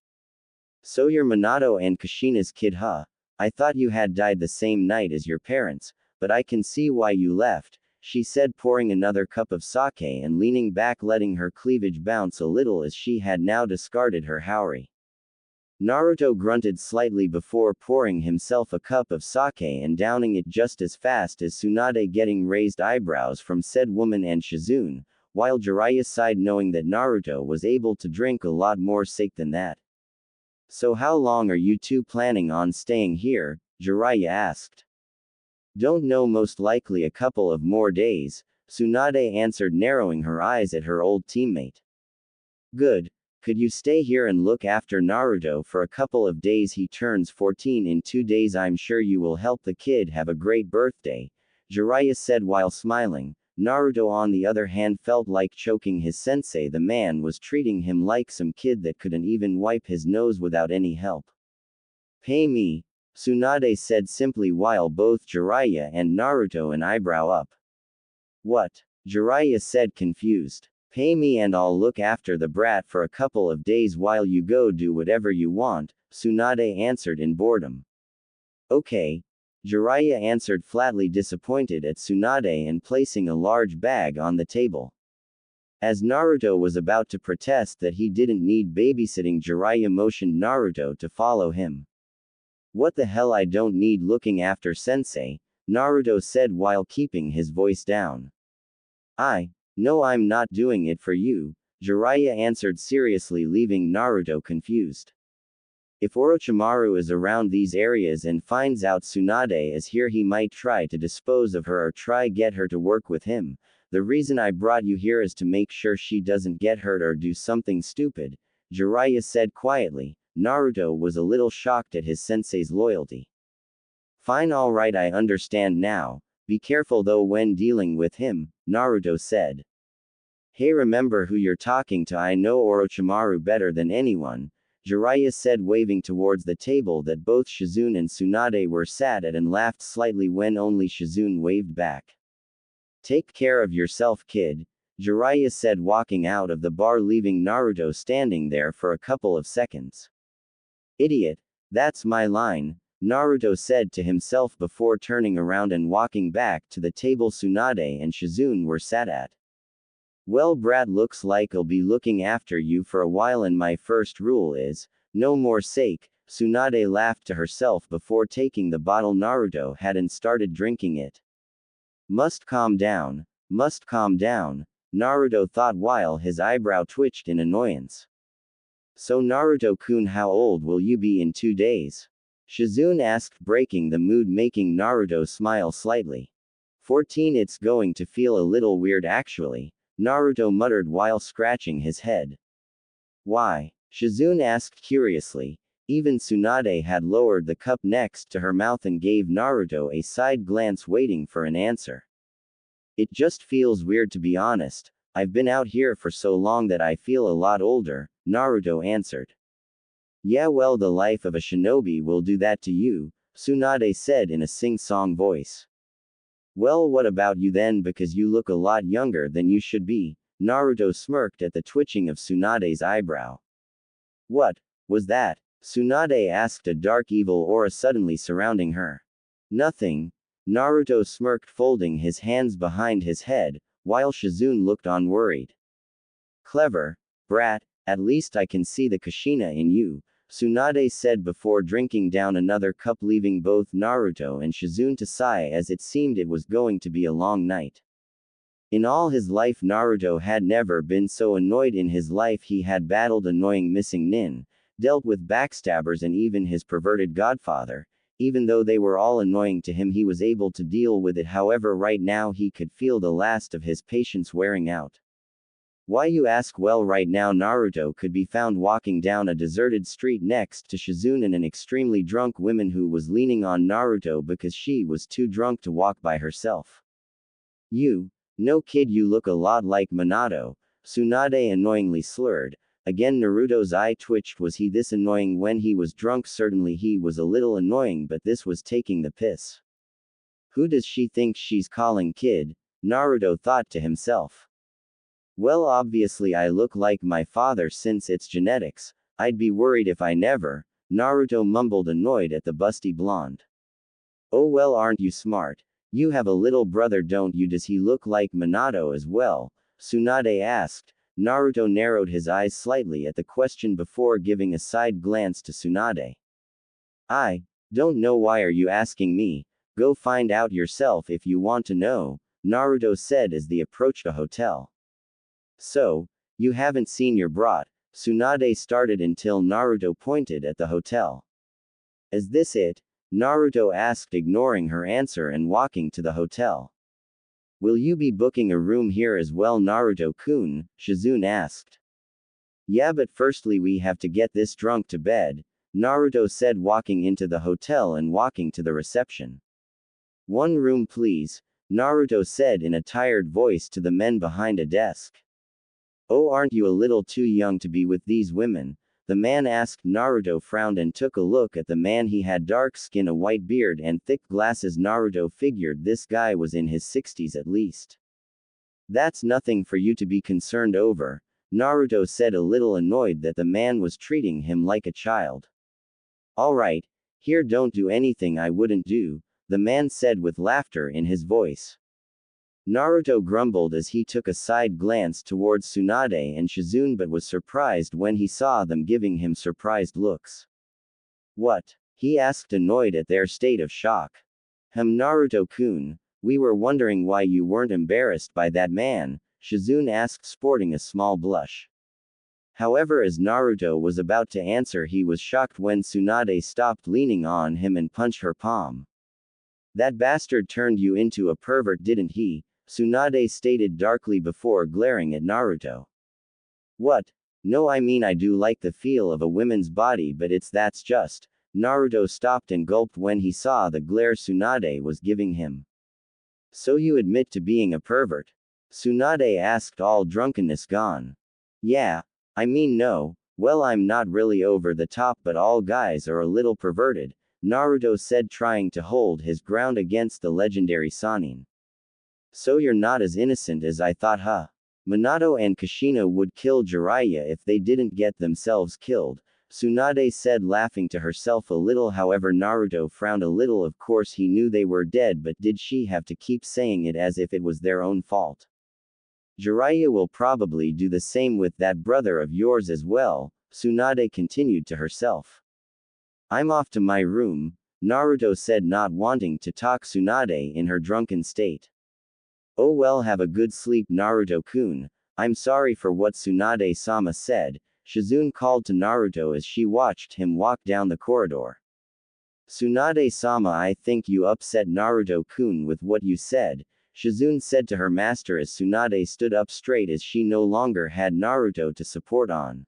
So you're Minato and Kushina's kid, huh? I thought you had died the same night as your parents, but I can see why you left, she said, pouring another cup of sake and leaning back, letting her cleavage bounce a little as she had now discarded her haori. Naruto grunted slightly before pouring himself a cup of sake and downing it just as fast as Tsunade, getting raised eyebrows from said woman and Shizune, while Jiraiya sighed knowing that Naruto was able to drink a lot more sake than that. So how long are you two planning on staying here? Jiraiya asked. Don't know, most likely a couple of more days, Tsunade answered, narrowing her eyes at her old teammate. Good. Could you stay here and look after Naruto for a couple of days? He turns 14 in 2 days. I'm sure you will help the kid have a great birthday, Jiraiya said while smiling. Naruto, on the other hand, felt like choking his sensei. The man was treating him like some kid that couldn't even wipe his nose without any help. Pay me, Tsunade said simply while both Jiraiya and Naruto an eyebrow up. What? Jiraiya said, confused. Pay me and I'll look after the brat for a couple of days while you go do whatever you want, Tsunade answered in boredom. Okay. Jiraiya answered flatly, disappointed at Tsunade and placing a large bag on the table. As Naruto was about to protest that he didn't need babysitting, Jiraiya motioned Naruto to follow him. What the hell, I don't need looking after sensei, Naruto said while keeping his voice down. No, I'm not doing it for you, Jiraiya answered seriously, leaving Naruto confused. If Orochimaru is around these areas and finds out Tsunade is here, he might try to dispose of her or try get her to work with him. The reason I brought you here is to make sure she doesn't get hurt or do something stupid, Jiraiya said quietly. Naruto was a little shocked at his sensei's loyalty. Fine, alright, I understand now. Be careful though when dealing with him, Naruto said. Hey, remember who you're talking to. I know Orochimaru better than anyone, Jiraiya said, waving towards the table that both Shizune and Tsunade were sat at, and laughed slightly when only Shizune waved back. Take care of yourself, kid, Jiraiya said, walking out of the bar, leaving Naruto standing there for a couple of seconds. Idiot, that's my line, Naruto said to himself before turning around and walking back to the table Tsunade and Shizune were sat at. Well, brat, looks like I'll be looking after you for a while, and my first rule is, no more sake, Tsunade laughed to herself before taking the bottle Naruto had and started drinking it. Must calm down, Naruto thought while his eyebrow twitched in annoyance. So Naruto-kun, how old will you be in 2 days? Shizune asked, breaking the mood, making Naruto smile slightly. 14. It's going to feel a little weird actually, Naruto muttered while scratching his head. Why? Shizune asked curiously. Even Tsunade had lowered the cup next to her mouth and gave Naruto a side glance, waiting for an answer. It just feels weird, to be honest. I've been out here for so long that I feel a lot older, Naruto answered. Yeah, well, the life of a shinobi will do that to you, Tsunade said in a sing-song voice. Well, what about you then, because you look a lot younger than you should be? Naruto smirked at the twitching of Tsunade's eyebrow. What was that? Tsunade asked, a dark evil aura suddenly surrounding her. Nothing. Naruto smirked, folding his hands behind his head, while Shizune looked on worried. Clever brat, at least I can see the Kushina in you, Tsunade said before drinking down another cup, leaving both Naruto and Shizune to sigh as it seemed it was going to be a long night. In all his life, Naruto had never been so annoyed in his life. He had battled annoying missing nin, dealt with backstabbers, and even his perverted godfather. Even though they were all annoying to him, he was able to deal with it. However, right now he could feel the last of his patience wearing out. Why, you ask? Well, right now Naruto could be found walking down a deserted street next to Shizune and an extremely drunk woman who was leaning on Naruto because she was too drunk to walk by herself. You. No, kid, you look a lot like Minato, Tsunade annoyingly slurred. Again Naruto's eye twitched. Was he this annoying when he was drunk? Certainly he was a little annoying, but this was taking the piss. Who does she think she's calling kid? Naruto thought to himself. Well, obviously I look like my father since it's genetics. I'd be worried if I never. Naruto mumbled, annoyed at the busty blonde. Oh well, aren't you smart? You have a little brother, don't you? Does he look like Minato as well? Tsunade asked. Naruto narrowed his eyes slightly at the question before giving a side glance to Tsunade. I don't know. Why are you asking me? Go find out yourself if you want to know, Naruto said as they approached a hotel. So, you haven't seen your brat? Tsunade started until Naruto pointed at the hotel. Is this it? Naruto asked, ignoring her answer and walking to the hotel. Will you be booking a room here as well, Naruto-kun? Shizune asked. Yeah, but firstly we have to get this drunk to bed, Naruto said, walking into the hotel and walking to the reception. One room please, Naruto said in a tired voice to the men behind a desk. Oh, aren't you a little too young to be with these women? The man asked. Naruto frowned and took a look at the man. He had dark skin, a white beard, and thick glasses. Naruto figured this guy was in his 60s at least. That's nothing for you to be concerned over, Naruto said, a little annoyed that the man was treating him like a child. Alright, here, don't do anything I wouldn't do, the man said with laughter in his voice. Naruto grumbled as he took a side glance towards Tsunade and Shizune, but was surprised when he saw them giving him surprised looks. What? He asked, annoyed at their state of shock. Naruto-kun, we were wondering why you weren't embarrassed by that man, Shizune asked, sporting a small blush. However, as Naruto was about to answer, he was shocked when Tsunade stopped leaning on him and punched her palm. That bastard turned you into a pervert, didn't he? Tsunade stated darkly before glaring at Naruto. What? No, I mean I do like the feel of a woman's body, but that's just. Naruto stopped and gulped when he saw the glare Tsunade was giving him. So you admit to being a pervert? Tsunade asked, all drunkenness gone. Yeah. I mean no, well, I'm not really over the top, but all guys are a little perverted, Naruto said, trying to hold his ground against the legendary Sannin. So you're not as innocent as I thought, huh? Minato and Kushina would kill Jiraiya if they didn't get themselves killed, Tsunade said, laughing to herself a little. However, Naruto frowned a little. Of course he knew they were dead, but did she have to keep saying it as if it was their own fault? Jiraiya will probably do the same with that brother of yours as well, Tsunade continued to herself. I'm off to my room, Naruto said, not wanting to talk Tsunade in her drunken state. Oh well, have a good sleep, Naruto-kun. I'm sorry for what Tsunade-sama said, Shizune called to Naruto as she watched him walk down the corridor. Tsunade-sama, I think you upset Naruto-kun with what you said, Shizune said to her master as Tsunade stood up straight as she no longer had Naruto to support on.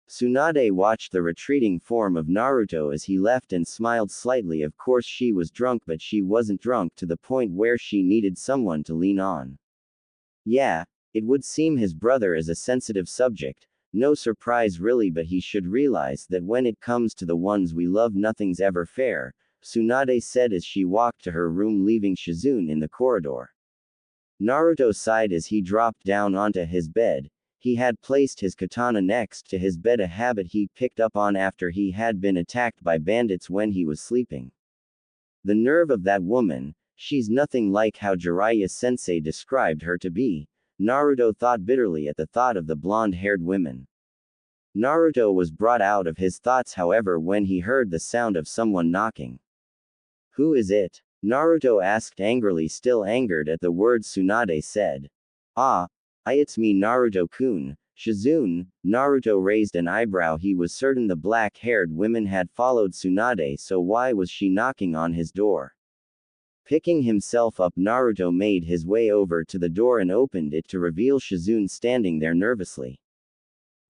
Tsunade watched the retreating form of Naruto as he left and smiled slightly. Of course she was drunk, but she wasn't drunk to the point where she needed someone to lean on. Yeah, it would seem his brother is a sensitive subject, no surprise really, but he should realize that when it comes to the ones we love, nothing's ever fair, Tsunade said as she walked to her room, leaving Shizune in the corridor. Naruto sighed as he dropped down onto his bed. He had placed his katana next to his bed, a habit he picked up on after he had been attacked by bandits when he was sleeping. The nerve of that woman, she's nothing like how Jiraiya-sensei described her to be, Naruto thought bitterly at the thought of the blonde-haired women. Naruto was brought out of his thoughts, however, when he heard the sound of someone knocking. "Who is it?" Naruto asked angrily, still angered at the words Tsunade said. "Ah, it's me, Naruto-kun, Shizune." Naruto raised an eyebrow. He was certain the black-haired woman had followed Tsunade, so why was she knocking on his door? Picking himself up, Naruto made his way over to the door and opened it to reveal Shizune standing there nervously.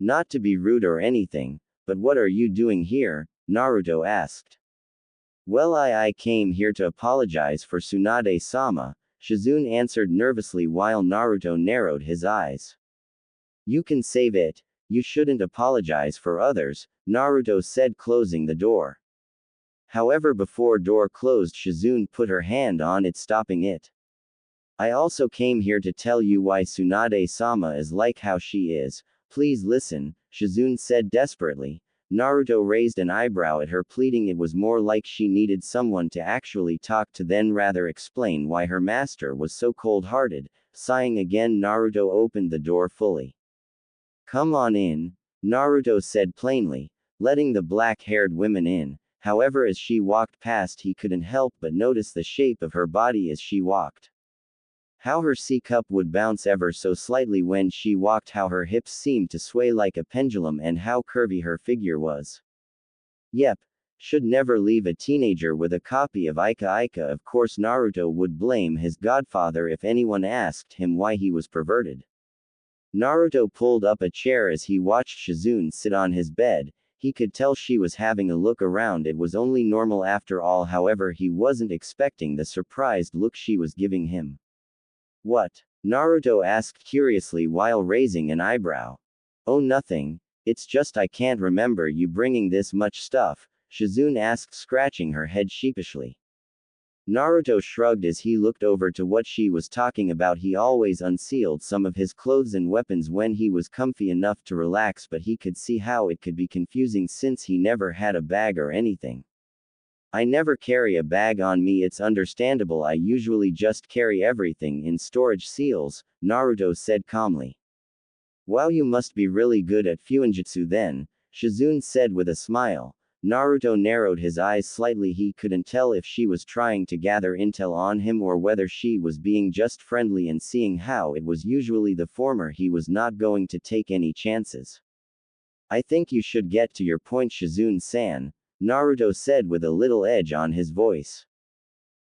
"Not to be rude or anything, but what are you doing here?" Naruto asked. "Well, I came here to apologize for Tsunade-sama," Shizune answered nervously while Naruto narrowed his eyes. "You can save it. You shouldn't apologize for others," Naruto said, closing the door. However, before door closed, Shizune put her hand on it, stopping it. "I also came here to tell you why Tsunade-sama is like how she is. Please listen," Shizune said desperately. Naruto raised an eyebrow at her, pleading. It was more like she needed someone to actually talk to than rather explain why her master was so cold-hearted. Sighing again, Naruto opened the door fully. "Come on in," Naruto said plainly, letting the black-haired woman in. However, as she walked past, he couldn't help but notice the shape of her body as she walked. How her C-cup would bounce ever so slightly when she walked, how her hips seemed to sway like a pendulum, and how curvy her figure was. Yep. Should never leave a teenager with a copy of Ika Ika. Of course, Naruto would blame his godfather if anyone asked him why he was perverted. Naruto pulled up a chair as he watched Shizune sit on his bed. He could tell she was having a look around. It was only normal after all. However, he wasn't expecting the surprised look she was giving him. "What?" Naruto asked curiously while raising an eyebrow. "Oh, nothing. It's just I can't remember you bringing this much stuff," Shizune asked, scratching her head sheepishly. Naruto shrugged as he looked over to what she was talking about. He always unsealed some of his clothes and weapons when he was comfy enough to relax, but he could see how it could be confusing since he never had a bag or anything. "I never carry a bag on me. It's understandable. I usually just carry everything in storage seals," Naruto said calmly. "Wow, you must be really good at fuinjutsu then," Shizune said with a smile. Naruto narrowed his eyes slightly. He couldn't tell if she was trying to gather intel on him or whether she was being just friendly, and seeing how it was usually the former, he was not going to take any chances. "I think you should get to your point, Shizune-san," Naruto said with a little edge on his voice.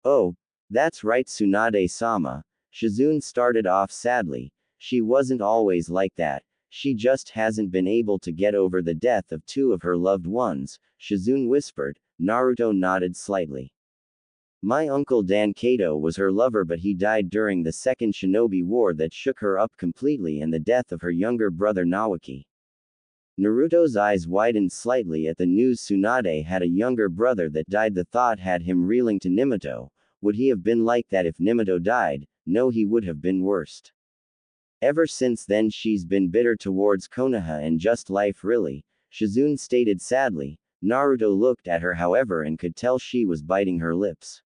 "Oh, that's right, Tsunade-sama," Shizune started off sadly. "She wasn't always like that. She just hasn't been able to get over the death of two of her loved ones," Shizune whispered. Naruto nodded slightly. "My uncle Dan Kato was her lover, but he died during the Second Shinobi War that shook her up completely, and the death of her younger brother Naoki." Naruto's eyes widened slightly at the news. Tsunade had a younger brother that died. The thought had him reeling. To Minato. Would he have been like that if Minato died? No, he would have been worst. Ever since then she's been bitter towards Konoha and just life really, Shizune stated sadly. Naruto looked at her however and could tell she was biting her lips.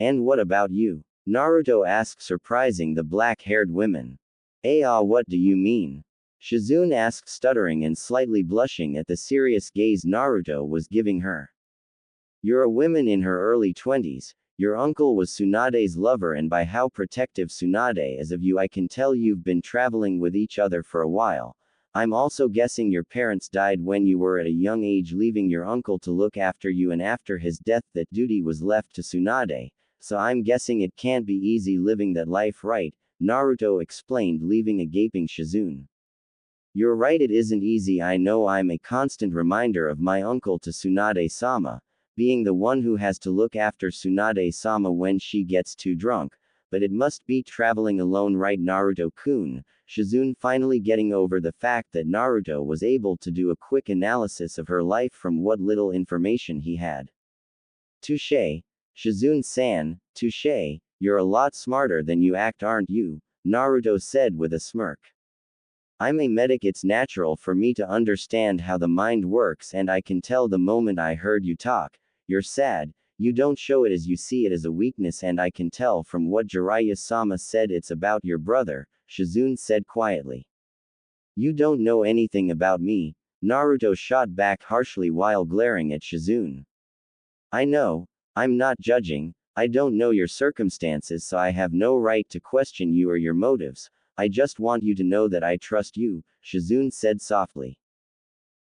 "And what about you?" Naruto asked, surprising the black-haired women. What do you mean?" Shizune asked, stuttering and slightly blushing at the serious gaze Naruto was giving her. "You're a woman in her early 20s. Your uncle was Tsunade's lover, and by how protective Tsunade is of you I can tell you've been traveling with each other for a while. I'm also guessing your parents died when you were at a young age, leaving your uncle to look after you, and after his death that duty was left to Tsunade, so I'm guessing it can't be easy living that life, right?" Naruto explained, leaving a gaping Shizune. "You're right, it isn't easy. I know. I'm a constant reminder of my uncle to Tsunade-sama, being the one who has to look after Tsunade-sama when she gets too drunk, but it must be traveling alone, right, Naruto-kun?" Shizune finally getting over the fact that Naruto was able to do a quick analysis of her life from what little information he had. Touché, Shizune-san, touché, you're a lot smarter than you act, aren't you? Naruto said with a smirk. I'm a medic, it's natural for me to understand how the mind works, and I can tell the moment I heard you talk. You're sad, you don't show it as you see it as a weakness, and I can tell from what Jiraiya-sama said it's about your brother, Shizune said quietly. You don't know anything about me, Naruto shot back harshly while glaring at Shizune. I know, I'm not judging, I don't know your circumstances, so I have no right to question you or your motives. I just want you to know that I trust you, Shizune said softly.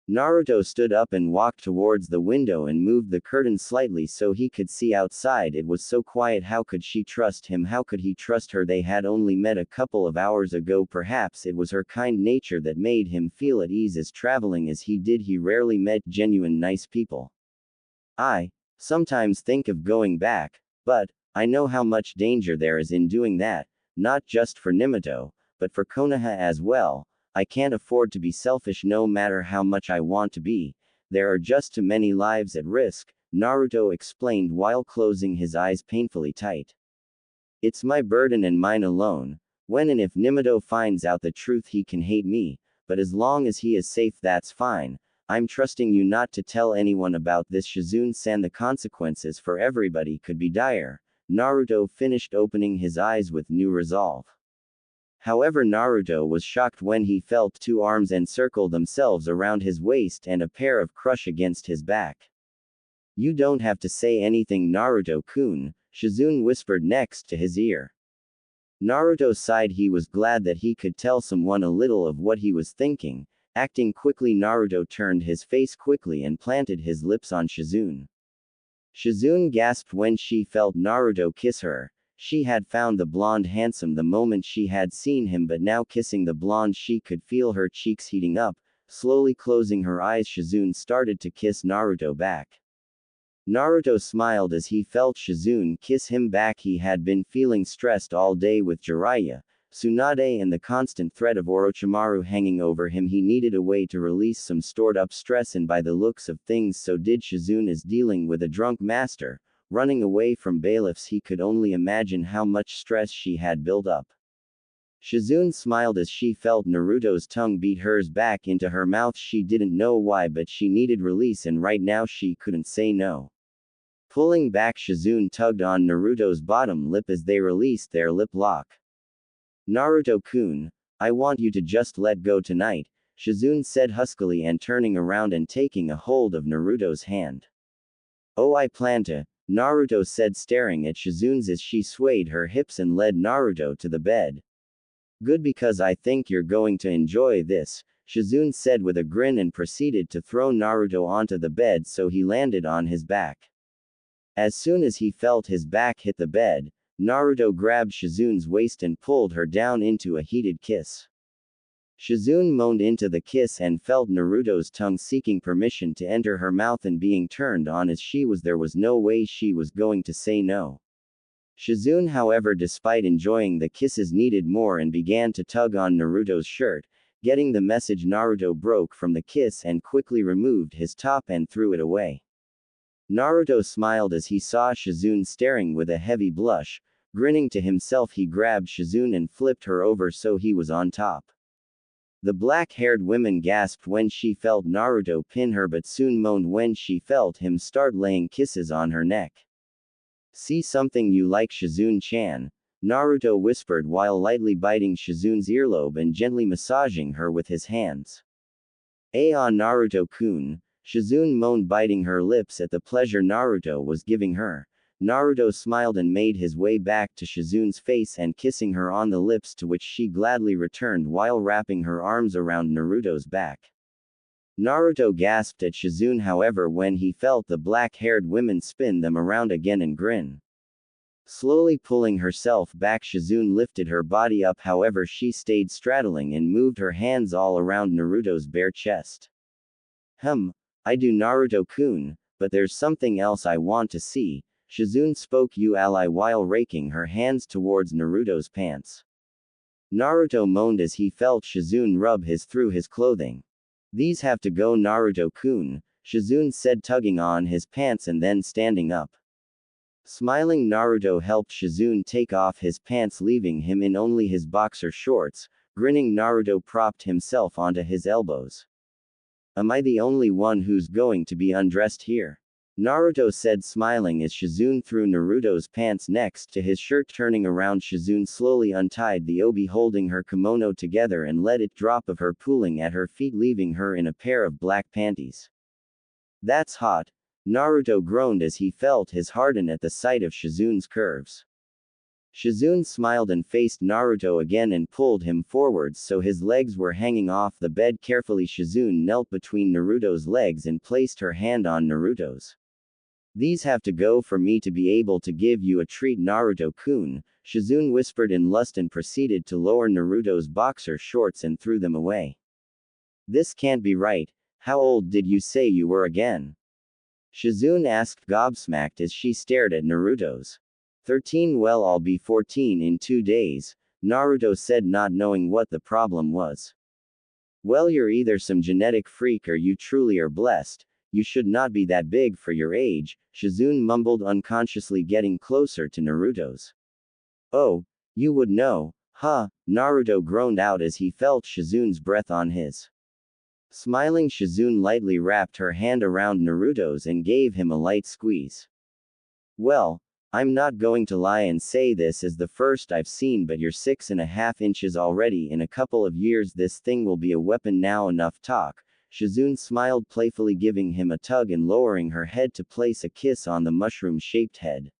Naruto stood up and walked towards the window and moved the curtain slightly so he could see outside. It was so quiet. How could she trust him? How could he trust her? They had only met a couple of hours ago. Perhaps it was her kind nature that made him feel at ease as traveling as he did. He rarely met genuine nice people. I sometimes think of going back, but I know how much danger there is in doing that, not just for Minato, but for Konoha as well. I can't afford to be selfish no matter how much I want to be. There are just too many lives at risk, Naruto explained while closing his eyes painfully tight. It's my burden and mine alone. When and if Minato finds out the truth, he can hate me, but as long as he is safe, that's fine. I'm trusting you not to tell anyone about this, Shizune-san. The consequences for everybody could be dire. Naruto finished, opening his eyes with new resolve. However, Naruto was shocked when he felt two arms encircle themselves around his waist and a pair of crush against his back. You don't have to say anything, Naruto-kun, Shizune whispered next to his ear. Naruto sighed. He was glad that he could tell someone a little of what he was thinking. Acting quickly, Naruto turned his face quickly and planted his lips on Shizune. Shizune gasped when she felt Naruto kiss her. She had found the blonde handsome the moment she had seen him, but now kissing the blonde she could feel her cheeks heating up. Slowly closing her eyes, Shizune started to kiss Naruto back. Naruto smiled as he felt Shizune kiss him back. He had been feeling stressed all day with Jiraiya, Tsunade, and the constant threat of Orochimaru hanging over him. He needed a way to release some stored up stress, and by the looks of things so did Shizune. As dealing with a drunk master, running away from bailiffs, he could only imagine how much stress she had built up. Shizune smiled as she felt Naruto's tongue beat hers back into her mouth. She didn't know why, but she needed release, and right now she couldn't say no. Pulling back, Shizune tugged on Naruto's bottom lip as they released their lip lock. Naruto-kun, I want you to just let go tonight, Shizune said huskily, and turning around and taking a hold of Naruto's hand. Oh, I plan to, Naruto said, staring at Shizune's as she swayed her hips and led Naruto to the bed. Good, because I think you're going to enjoy this, Shizune said with a grin and proceeded to throw Naruto onto the bed so he landed on his back. As soon as he felt his back hit the bed, Naruto grabbed Shizune's waist and pulled her down into a heated kiss. Shizune moaned into the kiss and felt Naruto's tongue seeking permission to enter her mouth and being turned on as she was. There was no way she was going to say no. Shizune, however, despite enjoying the kisses, needed more and began to tug on Naruto's shirt. Getting the message, Naruto broke from the kiss and quickly removed his top and threw it away. Naruto smiled as he saw Shizune staring with a heavy blush. Grinning to himself, he grabbed Shizune and flipped her over so he was on top. The black-haired woman gasped when she felt Naruto pin her, but soon moaned when she felt him start laying kisses on her neck. See something you like, Shizune-chan? Naruto whispered while lightly biting Shizune's earlobe and gently massaging her with his hands. Naruto-kun, Shizune moaned, biting her lips at the pleasure Naruto was giving her. Naruto smiled and made his way back to Shizune's face and kissing her on the lips, to which she gladly returned while wrapping her arms around Naruto's back. Naruto gasped at Shizune, however, when he felt the black-haired woman spin them around again and grin. Slowly pulling herself back, Shizune lifted her body up, however she stayed straddling and moved her hands all around Naruto's bare chest. I do, Naruto-kun, but there's something else I want to see, Shizune spoke you ally while raking her hands towards Naruto's pants. Naruto moaned as he felt Shizune rub through his clothing. These have to go, Naruto-kun, Shizune said, tugging on his pants and then standing up. Smiling, Naruto helped Shizune take off his pants, leaving him in only his boxer shorts. Grinning, Naruto propped himself onto his elbows. Am I the only one who's going to be undressed here? Naruto said, smiling as Shizune threw Naruto's pants next to his shirt. Turning around, Shizune slowly untied the obi holding her kimono together and let it drop of her pooling at her feet, leaving her in a pair of black panties. That's hot. Naruto groaned as he felt his harden at the sight of Shizune's curves. Shizune smiled and faced Naruto again and pulled him forwards so his legs were hanging off the bed. Carefully, Shizune knelt between Naruto's legs and placed her hand on Naruto's. These have to go for me to be able to give you a treat, Naruto-kun, Shizune whispered in lust and proceeded to lower Naruto's boxer shorts and threw them away. This can't be right. How old did you say you were again? Shizune asked, gobsmacked as she stared at Naruto's. 13. Well, I'll be 14 in 2 days, Naruto said, not knowing what the problem was. Well, you're either some genetic freak or you truly are blessed. You should not be that big for your age, Shizune mumbled, unconsciously getting closer to Naruto's. Oh, you would know, huh? Naruto groaned out as he felt Shizune's breath on his. Smiling, Shizune lightly wrapped her hand around Naruto's and gave him a light squeeze. Well, I'm not going to lie and say this is the first I've seen, but you're 6.5 inches already. In a couple of years this thing will be a weapon. Now enough talk. Shizune smiled playfully, giving him a tug and lowering her head to place a kiss on the mushroom-shaped head.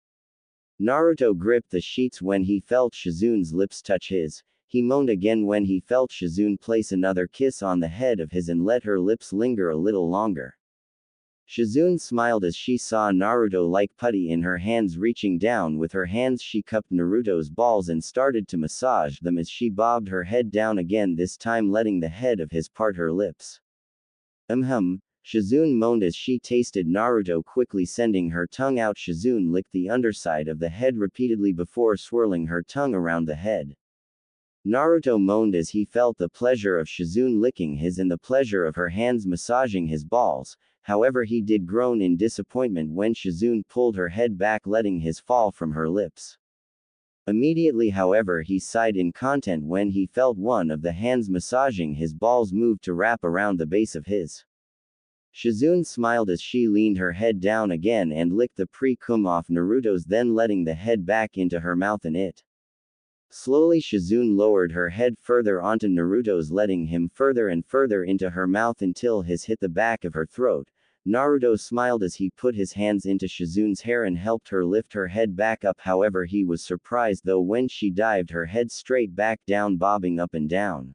Naruto gripped the sheets when he felt Shizune's lips touch his. He moaned again when he felt Shizune place another kiss on the head of his and let her lips linger a little longer. Shizune smiled as she saw Naruto like putty in her hands. Reaching down with her hands, she cupped Naruto's balls and started to massage them as she bobbed her head down again, this time letting the head of his part her lips. Shizune moaned as she tasted Naruto, quickly sending her tongue out. Shizune licked the underside of the head repeatedly before swirling her tongue around the head. Naruto moaned as he felt the pleasure of Shizune licking his and the pleasure of her hands massaging his balls. However, he did groan in disappointment when Shizune pulled her head back, letting his fall from her lips. Immediately, however, he sighed in content when he felt one of the hands massaging his balls move to wrap around the base of his. Shizune smiled as she leaned her head down again and licked the pre-cum off Naruto's, then letting the head back into her mouth and it. Slowly, Shizune lowered her head further onto Naruto's, letting him further and further into her mouth until his hit the back of her throat. Naruto smiled as he put his hands into Shizune's hair and helped her lift her head back up. However, he was surprised though when she dived her head straight back down, bobbing up and down.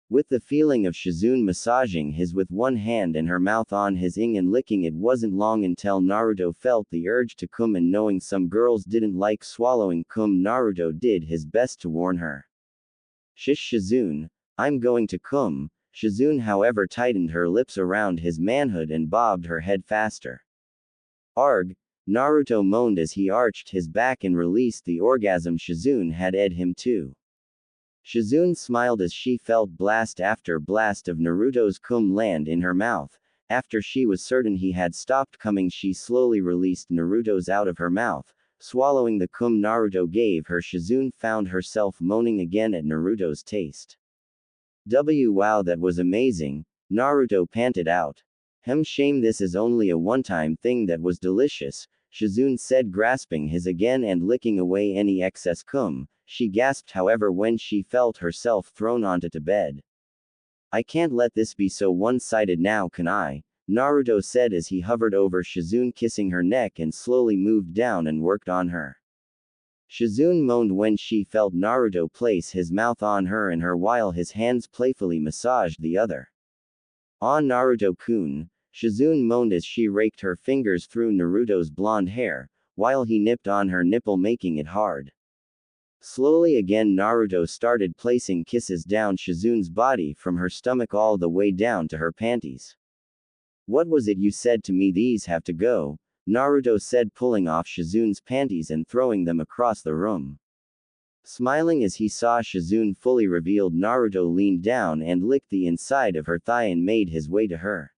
With the feeling of Shizune massaging his with one hand and her mouth on his ing and licking, it wasn't long until Naruto felt the urge to cum, and knowing some girls didn't like swallowing cum, Naruto did his best to warn her. Shish, Shizune, I'm going to cum. Shizune, however, tightened her lips around his manhood and bobbed her head faster. Arg! Naruto moaned as he arched his back and released the orgasm Shizune had ed him to. Shizune smiled as she felt blast after blast of Naruto's cum land in her mouth. After she was certain he had stopped coming, she slowly released Naruto's out of her mouth. Swallowing the cum Naruto gave her, Shizune found herself moaning again at Naruto's taste. Wow, that was amazing, Naruto panted out. Shame this is only a one-time thing. That was delicious, Shizune said, grasping his again and licking away any excess cum. She gasped, however, when she felt herself thrown onto the bed. I can't let this be so one-sided now, can I? Naruto said as he hovered over Shizune, kissing her neck and slowly moved down and worked on her. Shizune moaned when she felt Naruto place his mouth on her and her while his hands playfully massaged the other. Ah, Naruto-kun, Shizune moaned as she raked her fingers through Naruto's blonde hair, while he nipped on her nipple, making it hard. Slowly again, Naruto started placing kisses down Shizune's body from her stomach all the way down to her panties. What was it you said to me? These have to go, Naruto said, pulling off Shizune's panties and throwing them across the room. Smiling as he saw Shizune fully revealed, Naruto leaned down and licked the inside of her thigh and made his way to her.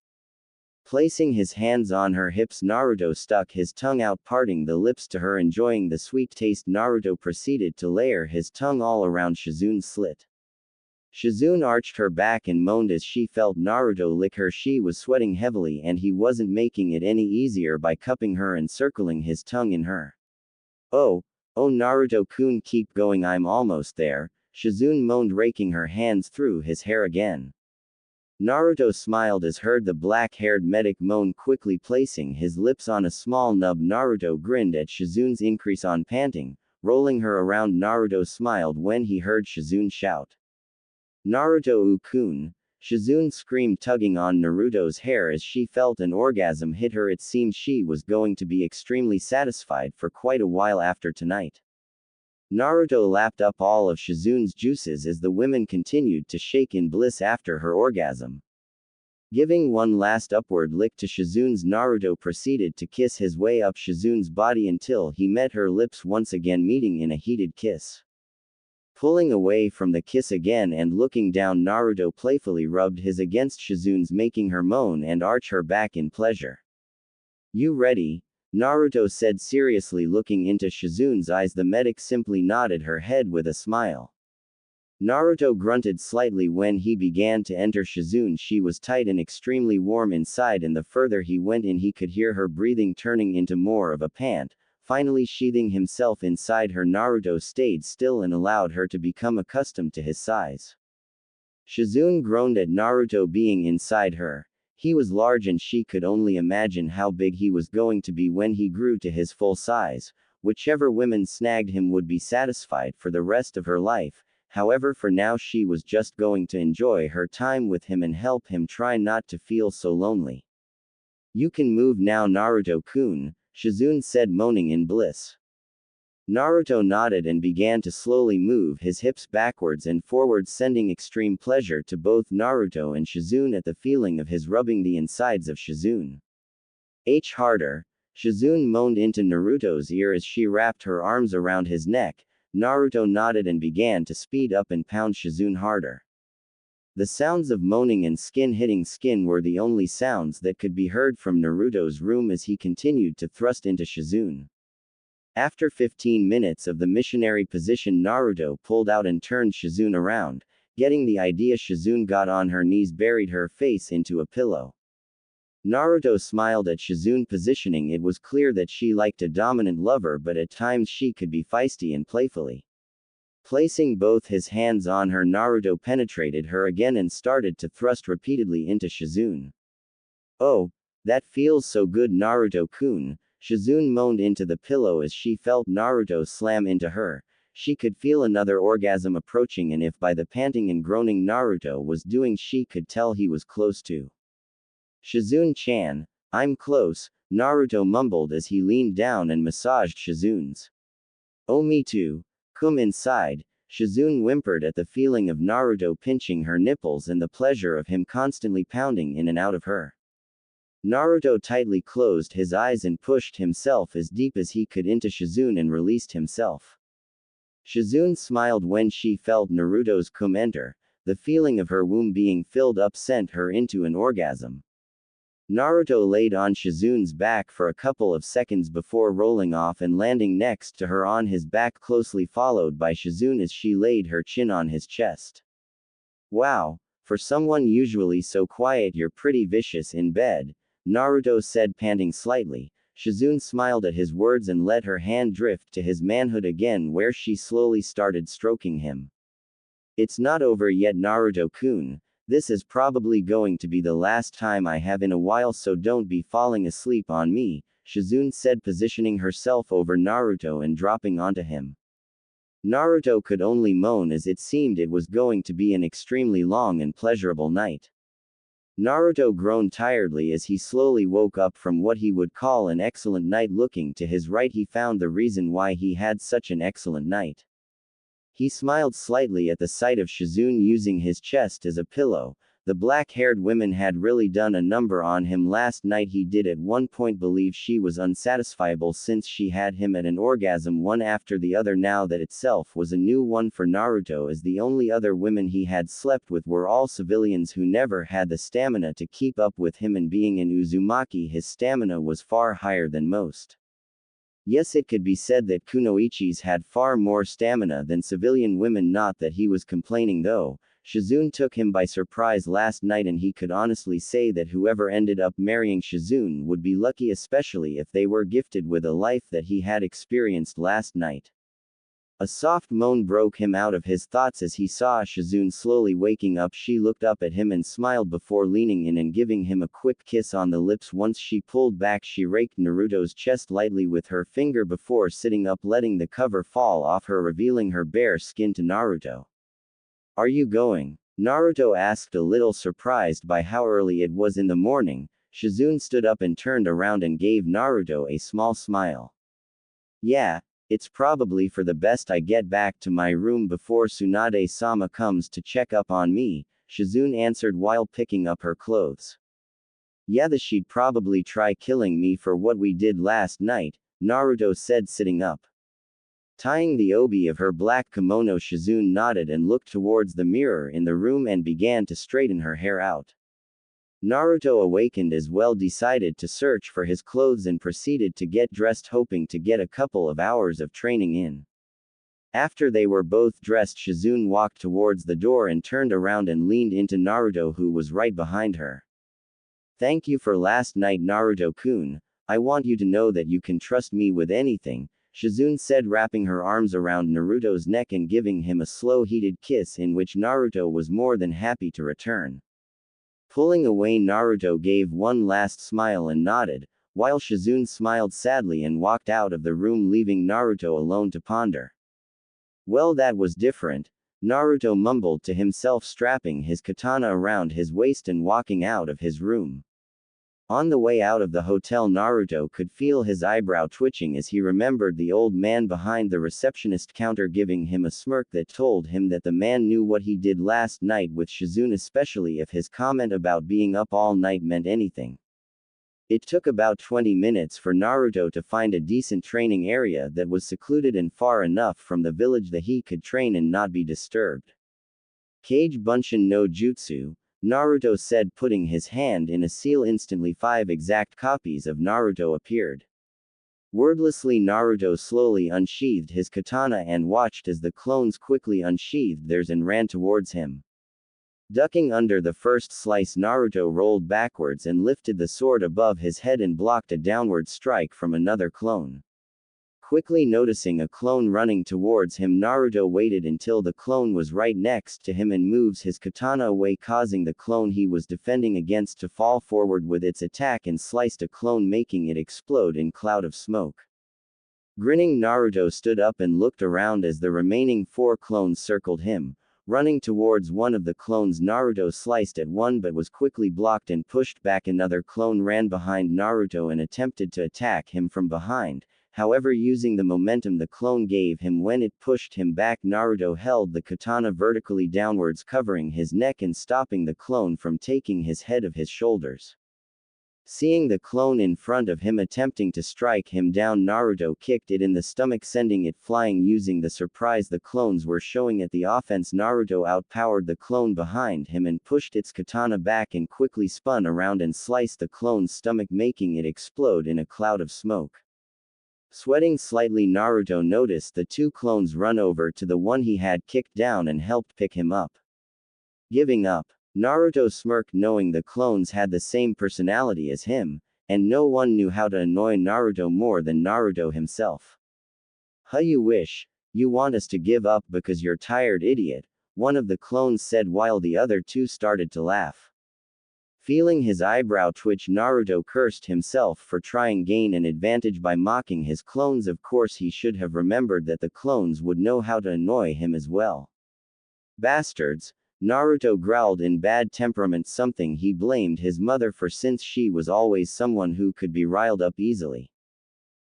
Placing his hands on her hips, Naruto stuck his tongue out, parting the lips to her. Enjoying the sweet taste, Naruto proceeded to layer his tongue all around Shizune's slit. Shizune arched her back and moaned as she felt Naruto lick her. She was sweating heavily, and he wasn't making it any easier by cupping her and circling his tongue in her. Oh, Naruto-kun, keep going, I'm almost there, Shizune moaned, raking her hands through his hair again. Naruto smiled as heard the black-haired medic moan, quickly placing his lips on a small nub. Naruto grinned at Shizune's increase on panting, rolling her around. Naruto smiled when he heard Shizune shout, "Naruto-kun!" Shizune screamed, tugging on Naruto's hair as she felt an orgasm hit her. It seemed she was going to be extremely satisfied for quite a while after tonight. Naruto lapped up all of Shizune's juices as the women continued to shake in bliss after her orgasm. Giving one last upward lick to Shizune's, Naruto proceeded to kiss his way up Shizune's body until he met her lips once again, meeting in a heated kiss. Pulling away from the kiss again and looking down, Naruto playfully rubbed his against Shizune's, making her moan and arch her back in pleasure. "You ready?" Naruto said seriously, looking into Shizune's eyes. The medic simply nodded her head with a smile. Naruto grunted slightly when he began to enter Shizune. She was tight and extremely warm inside, and the further he went in, he could hear her breathing turning into more of a pant. Finally sheathing himself inside her, Naruto stayed still and allowed her to become accustomed to his size. Shizune groaned at Naruto being inside her. He was large, and she could only imagine how big he was going to be when he grew to his full size. Whichever women snagged him would be satisfied for the rest of her life. However, for now she was just going to enjoy her time with him and help him try not to feel so lonely. "You can move now, Naruto-kun," Shizune said, moaning in bliss. Naruto nodded and began to slowly move his hips backwards and forwards, sending extreme pleasure to both Naruto and Shizune at the feeling of his rubbing the insides of Shizune. Harder," Shizune moaned into Naruto's ear as she wrapped her arms around his neck. Naruto nodded and began to speed up and pound Shizune harder. The sounds of moaning and skin hitting skin were the only sounds that could be heard from Naruto's room as he continued to thrust into Shizune. After 15 minutes of the missionary position, Naruto pulled out and turned Shizune around. Getting the idea, Shizune got on her knees, buried her face into a pillow. Naruto smiled at Shizune positioning. It was clear that she liked a dominant lover, but at times she could be feisty and playfully. Placing both his hands on her, Naruto penetrated her again and started to thrust repeatedly into Shizune. "Oh, that feels so good, Naruto-kun," Shizune moaned into the pillow as she felt Naruto slam into her. She could feel another orgasm approaching, and if by the panting and groaning Naruto was doing, she could tell he was close to. "Shizune-chan, I'm close," Naruto mumbled as he leaned down and massaged Shizune's. "Oh, me too. Come inside," Shizune whimpered at the feeling of Naruto pinching her nipples and the pleasure of him constantly pounding in and out of her. Naruto tightly closed his eyes and pushed himself as deep as he could into Shizune and released himself. Shizune smiled when she felt Naruto's cum enter. The feeling of her womb being filled up sent her into an orgasm. Naruto laid on Shizune's back for a couple of seconds before rolling off and landing next to her on his back, closely followed by Shizune as she laid her chin on his chest. "Wow, for someone usually so quiet, you're pretty vicious in bed," Naruto said, panting slightly. Shizune smiled at his words and let her hand drift to his manhood again, where she slowly started stroking him. "It's not over yet, Naruto-kun. This is probably going to be the last time I have in a while, so don't be falling asleep on me," Shizune said, positioning herself over Naruto and dropping onto him. Naruto could only moan as it seemed it was going to be an extremely long and pleasurable night. Naruto groaned tiredly as he slowly woke up from what he would call an excellent night. Looking to his right, he found the reason why he had such an excellent night. He smiled slightly at the sight of Shizune using his chest as a pillow. The black-haired women had really done a number on him last night. He did at one point believe she was unsatisfiable since she had him at an orgasm one after the other. Now that itself was a new one for Naruto, as the only other women he had slept with were all civilians who never had the stamina to keep up with him, and being in Uzumaki his stamina was far higher than most. Yes, it could be said that kunoichis had far more stamina than civilian women, not that he was complaining though. Shizune took him by surprise last night, and he could honestly say that whoever ended up marrying Shizune would be lucky, especially if they were gifted with a life that he had experienced last night. A soft moan broke him out of his thoughts as he saw Shizune slowly waking up. She looked up at him and smiled before leaning in and giving him a quick kiss on the lips. Once she pulled back, she raked Naruto's chest lightly with her finger before sitting up, letting the cover fall off her, revealing her bare skin to Naruto. "Are you going?" Naruto asked, a little surprised by how early it was in the morning. Shizune stood up and turned around and gave Naruto a small smile. "Yeah, it's probably for the best I get back to my room before Tsunade-sama comes to check up on me," Shizune answered while picking up her clothes. "Yeah, she'd probably try killing me for what we did last night," Naruto said, sitting up. Tying the obi of her black kimono, Shizune nodded and looked towards the mirror in the room and began to straighten her hair out. Naruto awakened as well, decided to search for his clothes and proceeded to get dressed, hoping to get a couple of hours of training in. After they were both dressed, Shizune walked towards the door and turned around and leaned into Naruto, who was right behind her. "Thank you for last night, Naruto-kun. I want you to know that you can trust me with anything," Shizune said, wrapping her arms around Naruto's neck and giving him a slow, heated kiss in which Naruto was more than happy to return. Pulling away, Naruto gave one last smile and nodded, while Shizune smiled sadly and walked out of the room, leaving Naruto alone to ponder. "Well, that was different," Naruto mumbled to himself, strapping his katana around his waist and walking out of his room. On the way out of the hotel, Naruto could feel his eyebrow twitching as he remembered the old man behind the receptionist counter giving him a smirk that told him that the man knew what he did last night with Shizune, especially if his comment about being up all night meant anything. It took about 20 minutes for Naruto to find a decent training area that was secluded and far enough from the village that he could train and not be disturbed. "Kage Bunshin no Jutsu," Naruto said, putting his hand in a seal. Instantly 5 exact copies of Naruto appeared. Wordlessly, Naruto slowly unsheathed his katana and watched as the clones quickly unsheathed theirs and ran towards him. Ducking under the first slice, Naruto rolled backwards and lifted the sword above his head and blocked a downward strike from another clone. Quickly noticing a clone running towards him, Naruto waited until the clone was right next to him and moves his katana away, causing the clone he was defending against to fall forward with its attack and sliced a clone, making it explode in cloud of smoke. Grinning, Naruto stood up and looked around as the remaining 4 clones circled him. Running towards one of the clones, Naruto sliced at one but was quickly blocked and pushed back. Another clone ran behind Naruto and attempted to attack him from behind. However, using the momentum the clone gave him when it pushed him back, Naruto held the katana vertically downwards, covering his neck and stopping the clone from taking his head off his shoulders. Seeing the clone in front of him attempting to strike him down, Naruto kicked it in the stomach, sending it flying. Using the surprise the clones were showing at the offense, Naruto outpowered the clone behind him and pushed its katana back and quickly spun around and sliced the clone's stomach, making it explode in a cloud of smoke. Sweating slightly, Naruto noticed the 2 clones run over to the one he had kicked down and helped pick him up. Giving up, Naruto smirked, knowing the clones had the same personality as him, and no one knew how to annoy Naruto more than Naruto himself. "Huh, you wish you want us to give up because you're tired, idiot," one of the clones said while the other 2 started to laugh. Feeling his eyebrow twitch, Naruto cursed himself for trying gain an advantage by mocking his clones. Of course, he should have remembered that the clones would know how to annoy him as well. "Bastards," Naruto growled in bad temperament, something he blamed his mother for since she was always someone who could be riled up easily.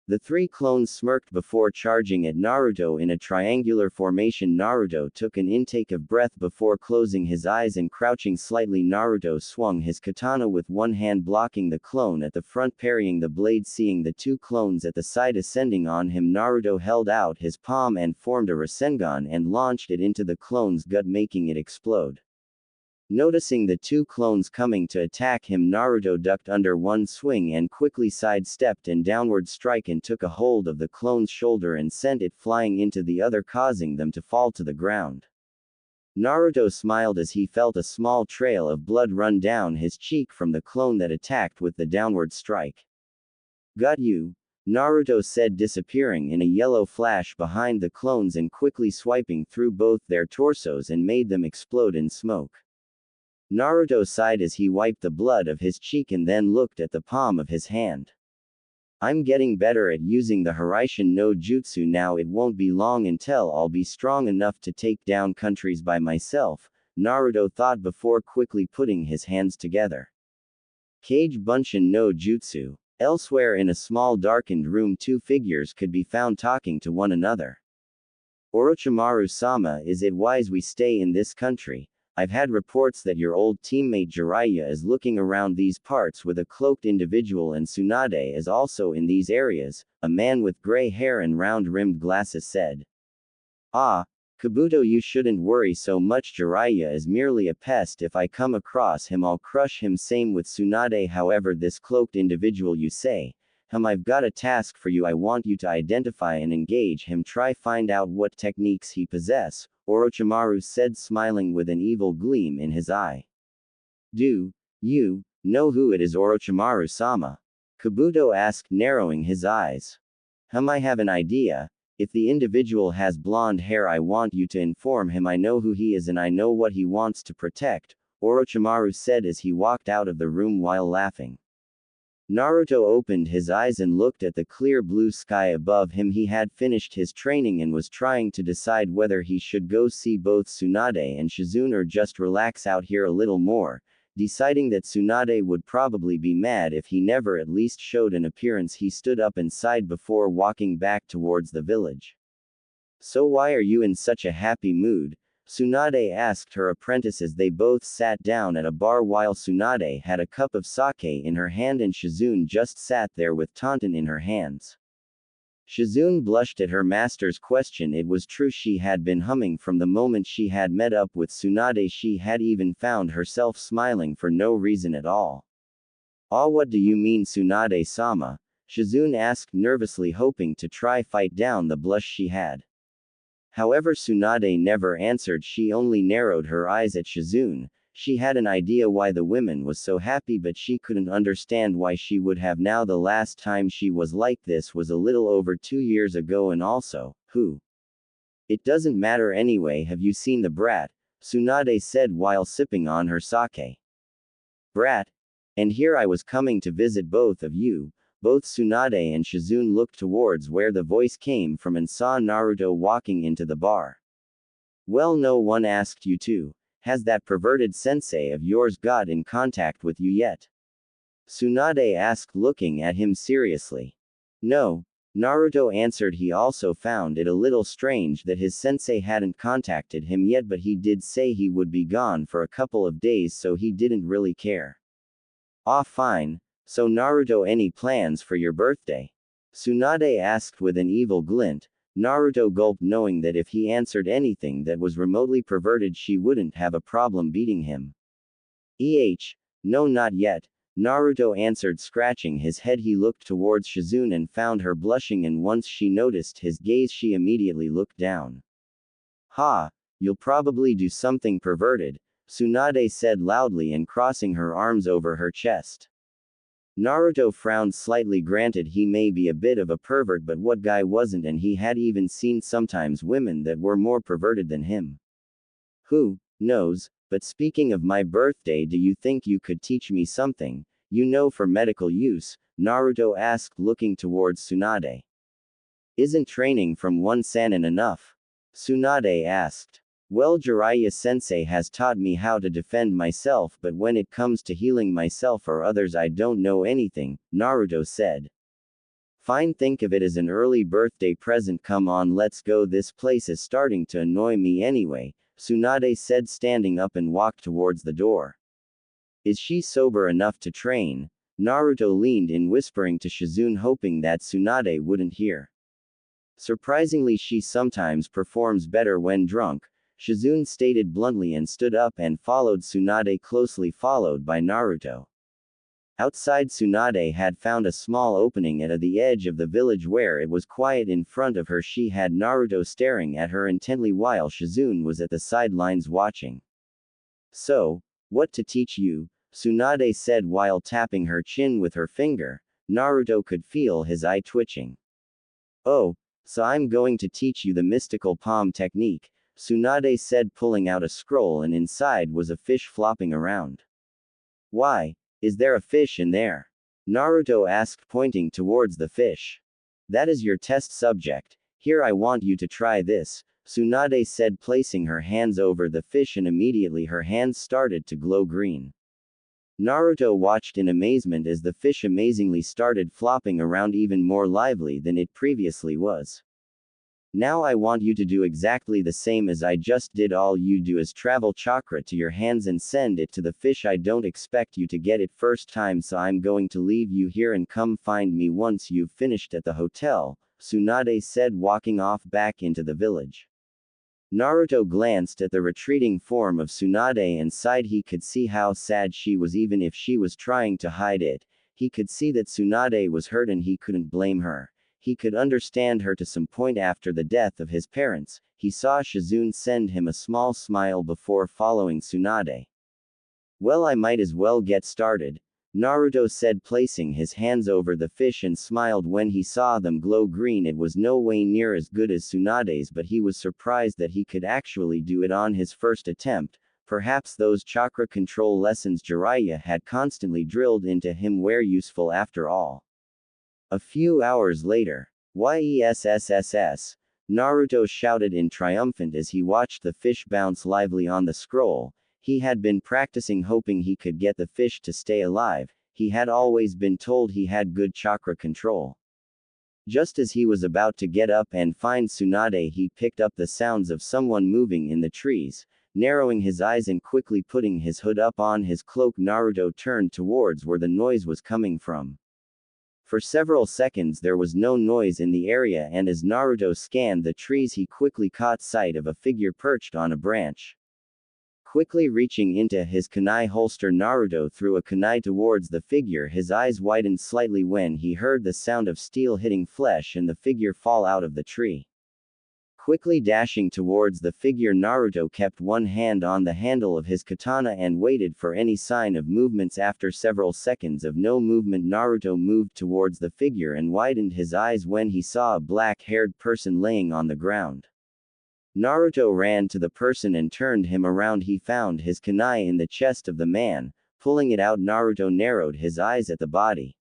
The three clones smirked before charging at Naruto in a triangular formation. Naruto took an intake of breath before closing his eyes and crouching slightly. Naruto swung his katana with one hand, blocking the clone at the front, parrying the blade. Seeing the two clones at the side ascending on him, Naruto held out his palm and formed a Rasengan and launched it into the clone's gut, making it explode. Noticing the two clones coming to attack him, Naruto ducked under one swing and quickly sidestepped and downward strike and took a hold of the clone's shoulder and sent it flying into the other, causing them to fall to the ground. Naruto smiled as he felt a small trail of blood run down his cheek from the clone that attacked with the downward strike. "Got you," Naruto said, disappearing in a yellow flash behind the clones and quickly swiping through both their torsos and made them explode in smoke. Naruto sighed as he wiped the blood of his cheek and then looked at the palm of his hand. "I'm getting better at using the Hiraishin no Jutsu now. It won't be long until I'll be strong enough to take down countries by myself," Naruto thought before quickly putting his hands together. Kage Bunshin no Jutsu. Elsewhere in a small darkened room, two figures could be found talking to one another. "Orochimaru-sama, is it wise we stay in this country? I've had reports that your old teammate Jiraiya is looking around these parts with a cloaked individual, and Tsunade is also in these areas," a man with gray hair and round-rimmed glasses said. "Ah, Kabuto, you shouldn't worry so much. Jiraiya is merely a pest. If I come across him, I'll crush him. Same with Tsunade. However, this cloaked individual you say, I've got a task for you. I want you to identify and engage him. Try find out what techniques he possess," Orochimaru said, smiling with an evil gleam in his eye. "Do you know who it is, Orochimaru-sama?" Kabuto asked, narrowing his eyes. "I have an idea. If the individual has blonde hair, I want you to inform him I know who he is and I know what he wants to protect," Orochimaru said as he walked out of the room while laughing. Naruto opened his eyes and looked at the clear blue sky above him. He had finished his training and was trying to decide whether he should go see both Tsunade and Shizune or just relax out here a little more, deciding that Tsunade would probably be mad if he never at least showed an appearance. He stood up and sighed before walking back towards the village. "So why are you in such a happy mood?" Tsunade asked her apprentice as they both sat down at a bar while Tsunade had a cup of sake in her hand and Shizune just sat there with Tauntaun in her hands. Shizune blushed at her master's question. It was true, she had been humming from the moment she had met up with Tsunade. She had even found herself smiling for no reason at all. "Ah, what do you mean, Tsunade-sama?" Shizune asked nervously, hoping to try fight down the blush she had. However, Tsunade never answered. She only narrowed her eyes at Shizune. She had an idea why the woman was so happy, but she couldn't understand why she would have now. The last time she was like this was a little over 2 years ago, and also, who? "It doesn't matter anyway. Have you seen the brat?" Tsunade said while sipping on her sake. "Brat? And here I was coming to visit both of you." Both Tsunade and Shizune looked towards where the voice came from and saw Naruto walking into the bar. "Well, no one asked you to. Has that perverted sensei of yours got in contact with you yet?" Tsunade asked, looking at him seriously. "No," Naruto answered. He also found it a little strange that his sensei hadn't contacted him yet, but he did say he would be gone for a couple of days, so he didn't really care. "Ah, fine. So Naruto, any plans for your birthday?" Tsunade asked with an evil glint. Naruto gulped, knowing that if he answered anything that was remotely perverted, she wouldn't have a problem beating him. No, not yet," Naruto answered, scratching his head. He looked towards Shizune and found her blushing, and once she noticed his gaze, she immediately looked down. "Ha! You'll probably do something perverted," Tsunade said loudly and crossing her arms over her chest. Naruto frowned slightly. Granted, he may be a bit of a pervert, but what guy wasn't, and he had even seen sometimes women that were more perverted than him. "Who knows? But speaking of my birthday, do you think you could teach me something, for medical use?" Naruto asked, looking towards Tsunade. "Isn't training from one Sannin enough?" Tsunade asked. "Well, Jiraiya-sensei has taught me how to defend myself, but when it comes to healing myself or others, I don't know anything," Naruto said. Fine, think of it as an early birthday present. Come on, let's go. This place is starting to annoy me anyway, Tsunade said, standing up and walked towards the door. Is she sober enough to train? Naruto leaned in, whispering to Shizune, hoping that Tsunade wouldn't hear. Surprisingly, she sometimes performs better when drunk, Shizune stated bluntly, and stood up and followed Tsunade closely, followed by Naruto. Outside, Tsunade had found a small opening at the edge of the village where it was quiet. In front of her she had Naruto staring at her intently while Shizune was at the sidelines watching. So, what to teach you? Tsunade said while tapping her chin with her finger. Naruto could feel his eye twitching. Oh, so I'm going to teach you the mystical palm technique, Tsunade said, pulling out a scroll, and inside was a fish flopping around. Why? Is there a fish in there? Naruto asked, pointing towards the fish. That is your test subject. Here, I want you to try this, Tsunade said, placing her hands over the fish, and immediately her hands started to glow green. Naruto watched in amazement as the fish amazingly started flopping around, even more lively than it previously was. Now I want you to do exactly the same as I just did. All you do is travel chakra to your hands and send it to the fish. I don't expect you to get it first time, so I'm going to leave you here and come find me once you've finished at the hotel, Tsunade said, walking off back into the village. Naruto glanced at the retreating form of Tsunade and sighed. He could see how sad she was, even if she was trying to hide it. He could see that Tsunade was hurt and he couldn't blame her. He could understand her to some point. After the death of his parents, he saw Shizune send him a small smile before following Tsunade. Well, I might as well get started, Naruto said, placing his hands over the fish, and smiled when he saw them glow green. It was no way near as good as Tsunade's, but he was surprised that he could actually do it on his first attempt. Perhaps those chakra control lessons Jiraiya had constantly drilled into him were useful after all. A few hours later, YESSSS, Naruto shouted in triumphant as he watched the fish bounce lively on the scroll. He had been practicing, hoping he could get the fish to stay alive. He had always been told he had good chakra control. Just as he was about to get up and find Tsunade, he picked up the sounds of someone moving in the trees. Narrowing his eyes and quickly putting his hood up on his cloak, Naruto turned towards where the noise was coming from. For several seconds there was no noise in the area, and as Naruto scanned the trees he quickly caught sight of a figure perched on a branch. Quickly reaching into his kunai holster, Naruto threw a kunai towards the figure. His eyes widened slightly when he heard the sound of steel hitting flesh and the figure fall out of the tree. Quickly dashing towards the figure, Naruto kept one hand on the handle of his katana and waited for any sign of movements. After several seconds of no movement, Naruto moved towards the figure and widened his eyes when he saw a black-haired person laying on the ground. Naruto ran to the person and turned him around. He found his kunai in the chest of the man. Pulling it out, Naruto narrowed his eyes at the body.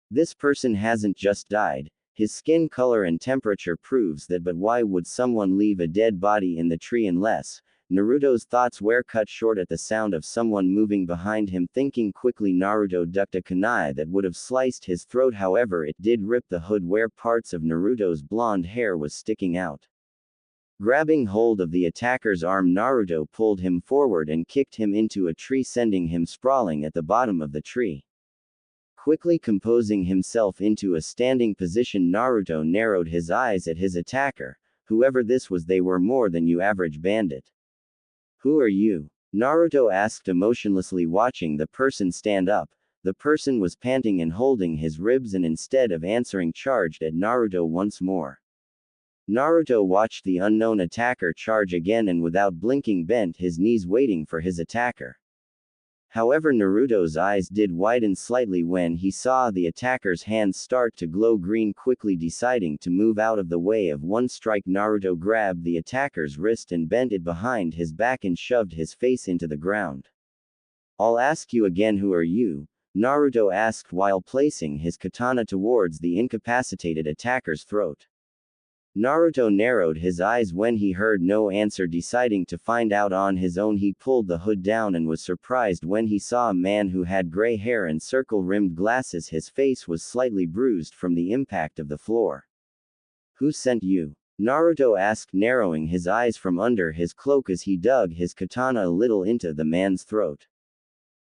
This person hasn't just died. His skin color and temperature proves that, but why would someone leave a dead body in the tree unless? Naruto's thoughts were cut short at the sound of someone moving behind him. Thinking quickly, Naruto ducked a kunai that would have sliced his throat. However, it did rip the hood where parts of Naruto's blonde hair was sticking out. Grabbing hold of the attacker's arm, Naruto pulled him forward and kicked him into a tree, sending him sprawling at the bottom of the tree. Quickly composing himself into a standing position, Naruto narrowed his eyes at his attacker. Whoever this was, they were more than your average bandit. Who are you? Naruto asked emotionlessly, watching the person stand up. The person was panting and holding his ribs, and instead of answering, charged at Naruto once more. Naruto watched the unknown attacker charge again and without blinking bent his knees, waiting for his attacker. However, Naruto's eyes did widen slightly when he saw the attacker's hands start to glow green. Quickly deciding to move out of the way of one strike, Naruto grabbed the attacker's wrist and bent it behind his back and shoved his face into the ground. I'll ask you again, who are you? Naruto asked while placing his katana towards the incapacitated attacker's throat. Naruto narrowed his eyes when he heard no answer. Deciding to find out on his own, he pulled the hood down and was surprised when he saw a man who had gray hair and circle-rimmed glasses. His face was slightly bruised from the impact of the floor. "Who sent you?" Naruto asked, narrowing his eyes from under his cloak as he dug his katana a little into the man's throat.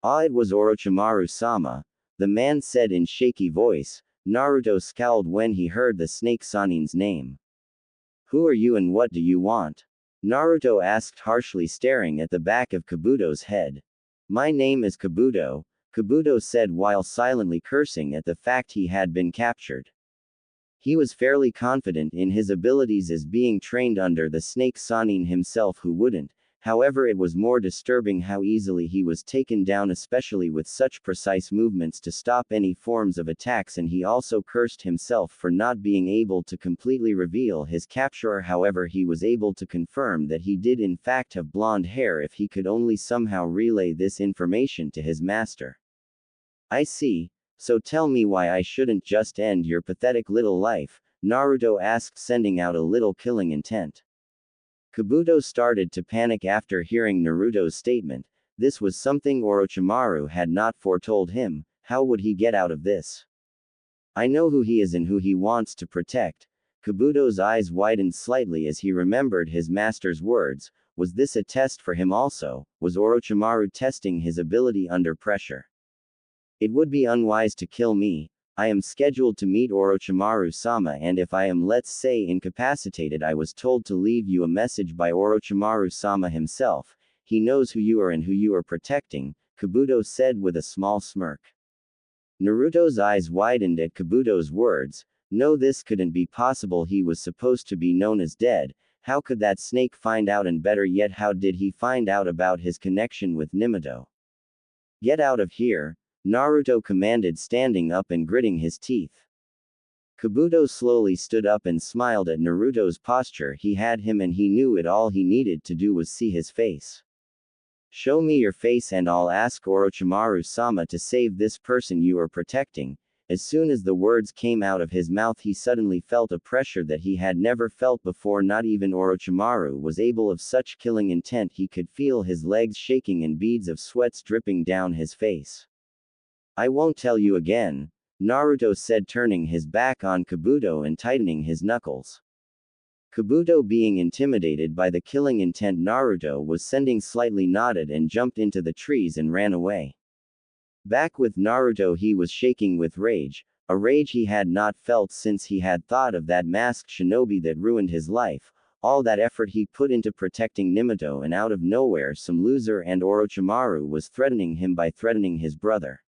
"Ah, it was Orochimaru-sama," the man said in shaky voice. Naruto scowled when he heard the snake Sanin's name. "Who are you and what do you want?" Naruto asked harshly, staring at the back of Kabuto's head. "My name is Kabuto," Kabuto said while silently cursing at the fact he had been captured. He was fairly confident in his abilities as being trained under the snake Sanin himself, who wouldn't. However, it was more disturbing how easily he was taken down, especially with such precise movements to stop any forms of attacks, and he also cursed himself for not being able to completely reveal his capturer. However, he was able to confirm that he did in fact have blonde hair if he could only somehow relay this information to his master. "I see. So tell me why I shouldn't just end your pathetic little life," Naruto asked, sending out a little killing intent. Kabuto started to panic after hearing Naruto's statement. This was something Orochimaru had not foretold him. How would he get out of this? "I know who he is and who he wants to protect." Kabuto's eyes widened slightly as he remembered his master's words. Was this a test for him also? Was Orochimaru testing his ability under pressure? "It would be unwise to kill me. I am scheduled to meet Orochimaru-sama, and if I am, let's say, incapacitated, I was told to leave you a message by Orochimaru-sama himself. He knows who you are and who you are protecting," Kabuto said with a small smirk. Naruto's eyes widened at Kabuto's words. No, this couldn't be possible. He was supposed to be known as dead. How could that snake find out, and better yet, how did he find out about his connection with Minato? "Get out of here," Naruto commanded, standing up and gritting his teeth. Kabuto slowly stood up and smiled at Naruto's posture. He had him and he knew it. All he needed to do was see his face. "Show me your face and I'll ask Orochimaru-sama to save this person you are protecting." As soon as the words came out of his mouth, he suddenly felt a pressure that he had never felt before. Not even Orochimaru was able of such killing intent. He could feel his legs shaking and beads of sweat dripping down his face. "I won't tell you again," Naruto said, turning his back on Kabuto and tightening his knuckles. Kabuto, being intimidated by the killing intent Naruto was sending, slightly nodded and jumped into the trees and ran away. Back with Naruto, he was shaking with rage, a rage he had not felt since he had thought of that masked shinobi that ruined his life. All that effort he put into protecting Minato, and out of nowhere some loser and Orochimaru was threatening him by threatening his brother.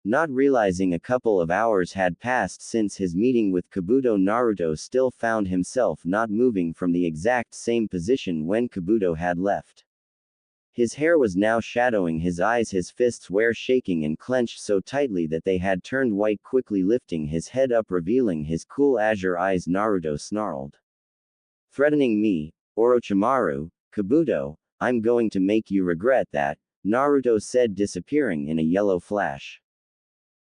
Not realizing a couple of hours had passed since his meeting with Kabuto, Naruto still found himself not moving from the exact same position when Kabuto had left. His hair was now shadowing his eyes, his fists were shaking and clenched so tightly that they had turned white. Quickly lifting his head up, revealing his cool azure eyes, Naruto snarled. "Threatening me, Orochimaru? Kabuto, I'm going to make you regret that," Naruto said, disappearing in a yellow flash.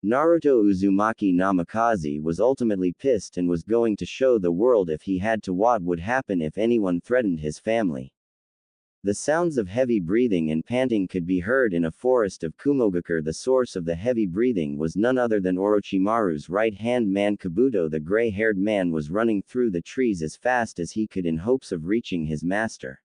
Naruto Uzumaki Namikaze was ultimately pissed and was going to show the world if he had to what would happen if anyone threatened his family. The sounds of heavy breathing and panting could be heard in a forest of Kumogakure. The source of the heavy breathing was none other than Orochimaru's right-hand man Kabuto. The gray-haired man was running through the trees as fast as he could in hopes of reaching his master.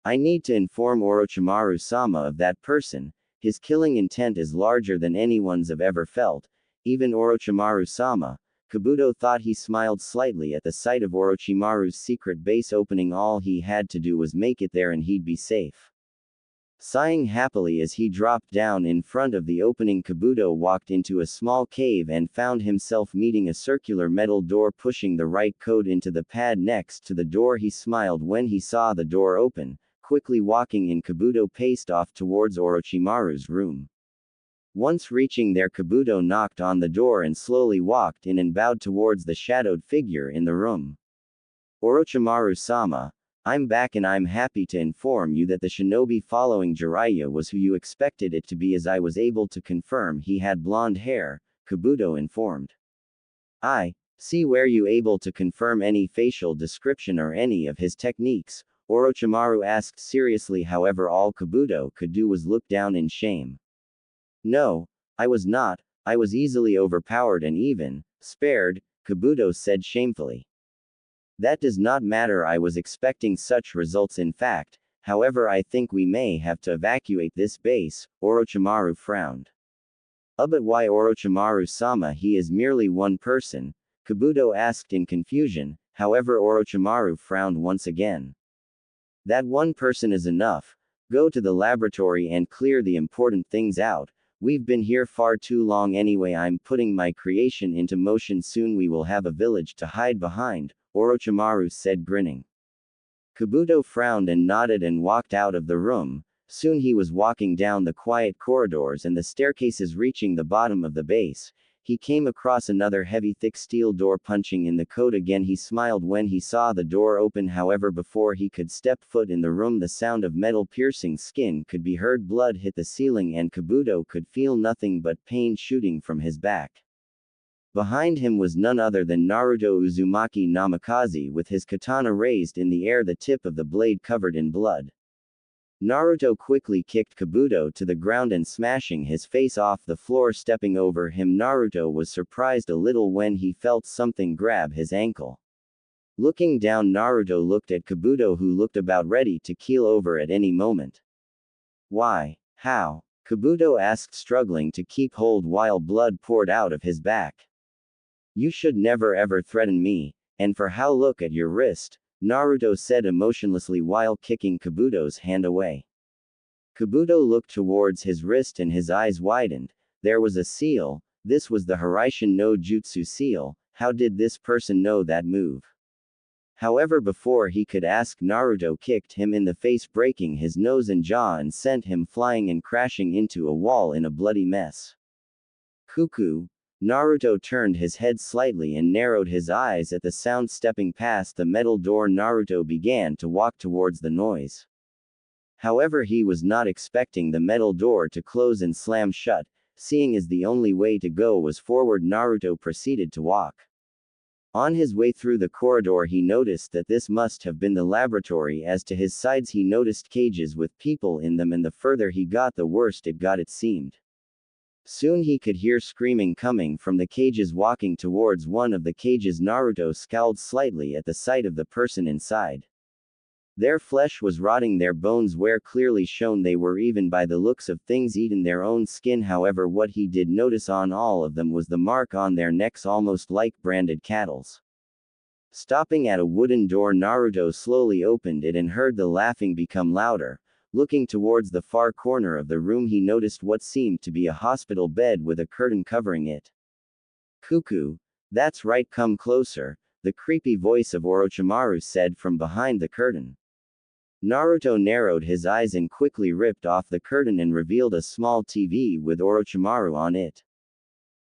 "I need to inform Orochimaru-sama of that person. His killing intent is larger than anyone's have ever felt, even Orochimaru-sama." Kabuto thought. He smiled slightly at the sight of Orochimaru's secret base opening. All he had to do was make it there and he'd be safe. Sighing happily as he dropped down in front of the opening, Kabuto walked into a small cave and found himself meeting a circular metal door. Pushing the right code into the pad next to the door, he smiled when he saw the door open. Quickly walking in, Kabuto paced off towards Orochimaru's room. Once reaching there, Kabuto knocked on the door and slowly walked in and bowed towards the shadowed figure in the room. "Orochimaru-sama, I'm back and I'm happy to inform you that the shinobi following Jiraiya was who you expected it to be, as I was able to confirm he had blonde hair," Kabuto informed. "I See were you able to confirm any facial description or any of his techniques? Orochimaru asked seriously. However, all Kabuto could do was look down in shame. No, I was not. I was easily overpowered and even spared, Kabuto said shamefully. That does not matter. I was expecting such results in fact. However, I think we may have to evacuate this base, Orochimaru frowned. But why Orochimaru-sama? He is merely one person, Kabuto asked in confusion. However, Orochimaru frowned once again. That one person is enough. Go to the laboratory and clear the important things out. We've been here far too long anyway. I'm putting my creation into motion. Soon we will have a village to hide behind, Orochimaru said grinning. Kabuto frowned and nodded and walked out of the room. Soon he was walking down the quiet corridors and the staircases reaching the bottom of the base. He came across another heavy thick steel door. Punching in the code again, he smiled when he saw the door open. However, before he could step foot in the room, the sound of metal piercing skin could be heard. Blood hit the ceiling and Kabuto could feel nothing but pain shooting from his back. Behind him was none other than Naruto Uzumaki Namikaze with his katana raised in the air, the tip of the blade covered in blood. Naruto quickly kicked Kabuto to the ground and smashing his face off the floor. Stepping over him, Naruto was surprised a little when he felt something grab his ankle. Looking down, Naruto looked at Kabuto, who looked about ready to keel over at any moment. Why? How? Kabuto asked, struggling to keep hold while blood poured out of his back. You should never ever threaten me, and for how? Look at your wrist, Naruto said emotionlessly while kicking Kabuto's hand away. Kabuto looked towards his wrist and his eyes widened. There was a seal. This was the Hiraishin no Jutsu seal. How did this person know that move? However, before he could ask, Naruto kicked him in the face, breaking his nose and jaw and sent him flying and crashing into a wall in a bloody mess. Cuckoo! Naruto turned his head slightly and narrowed his eyes at the sound. Stepping past the metal door, Naruto began to walk towards the noise. However, he was not expecting the metal door to close and slam shut. Seeing as the only way to go was forward, Naruto proceeded to walk. On his way through the corridor, he noticed that this must have been the laboratory. As to his sides, he noticed cages with people in them, and the further he got, the worse it got, it seemed. Soon he could hear screaming coming from the cages. Walking towards one of the cages, Naruto scowled slightly at the sight of the person inside. Their flesh was rotting, their bones were clearly shown. They were, even by the looks of things, eaten their own skin. However, what he did notice on all of them was the mark on their necks, almost like branded cattle's. Stopping at a wooden door, Naruto slowly opened it and heard the laughing become louder. Looking towards the far corner of the room, he noticed what seemed to be a hospital bed with a curtain covering it. Cuckoo! That's right, come closer, the creepy voice of Orochimaru said from behind the curtain. Naruto narrowed his eyes and quickly ripped off the curtain and revealed a small TV with Orochimaru on it.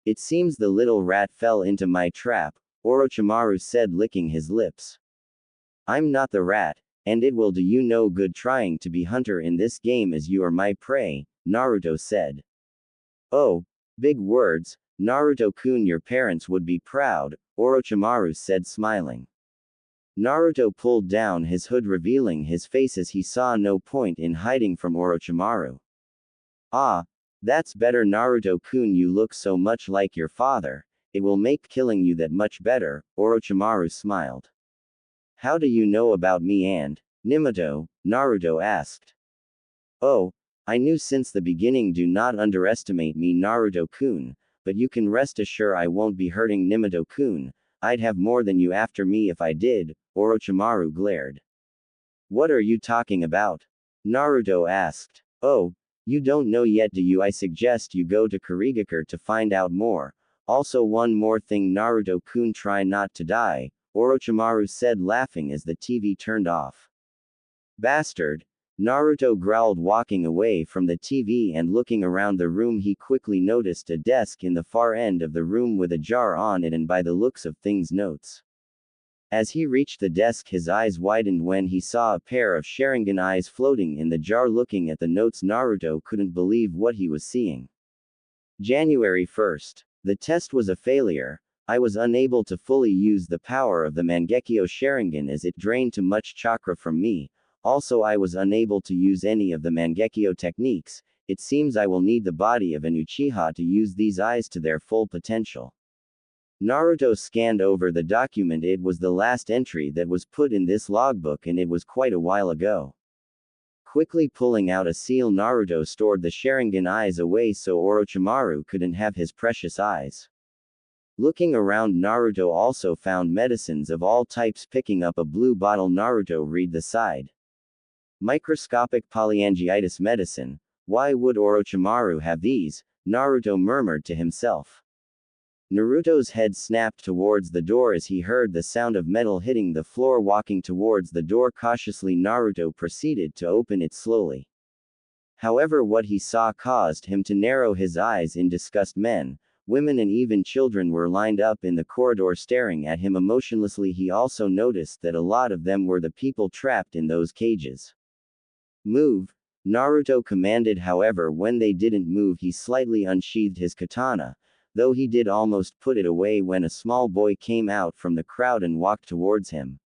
It seems the little rat fell into my trap, Orochimaru said, licking his lips. I'm not the rat, and it will do you no good trying to be hunter in this game, as you are my prey, Naruto said. Oh, big words, Naruto-kun, your parents would be proud, Orochimaru said, smiling. Naruto pulled down his hood, revealing his face, as he saw no point in hiding from Orochimaru. Ah, that's better, Naruto-kun, you look so much like your father, it will make killing you that much better, Orochimaru smiled. How do you know about me and Minato? Naruto asked. Oh, I knew since the beginning. Do not underestimate me, Naruto-kun, but you can rest assured I won't be hurting Minato-kun. I'd have more than you after me if I did, Orochimaru glared. What are you talking about? Naruto asked. Oh, you don't know yet, do you? I suggest you go to Kurigakure to find out more. Also, one more thing, Naruto-kun, try not to die, Orochimaru said, laughing as the TV turned off. Bastard! Naruto growled, walking away from the TV and looking around the room. He quickly noticed a desk in the far end of the room with a jar on it and, by the looks of things, notes. As he reached the desk, his eyes widened when he saw a pair of Sharingan eyes floating in the jar. Looking at the notes, Naruto couldn't believe what he was seeing. January 1st. The test was a failure. I was unable to fully use the power of the Mangekyo Sharingan as it drained too much chakra from me. Also, I was unable to use any of the Mangekyo techniques. It seems I will need the body of an Uchiha to use these eyes to their full potential. Naruto scanned over the document. It was the last entry that was put in this logbook, and it was quite a while ago. Quickly pulling out a seal, Naruto stored the Sharingan eyes away so Orochimaru couldn't have his precious eyes. Looking around, Naruto also found medicines of all types. Picking up a blue bottle, Naruto read the side. Microscopic polyangiitis medicine. Why would Orochimaru have these? Naruto murmured to himself. Naruto's head snapped towards the door as he heard the sound of metal hitting the floor. Walking towards the door cautiously, Naruto proceeded to open it slowly. However, what he saw caused him to narrow his eyes in disgust. Men, women and even children were lined up in the corridor staring at him emotionlessly. He also noticed that a lot of them were the people trapped in those cages. Move, Naruto commanded. However, when they didn't move, he slightly unsheathed his katana, though he did almost put it away when a small boy came out from the crowd and walked towards him.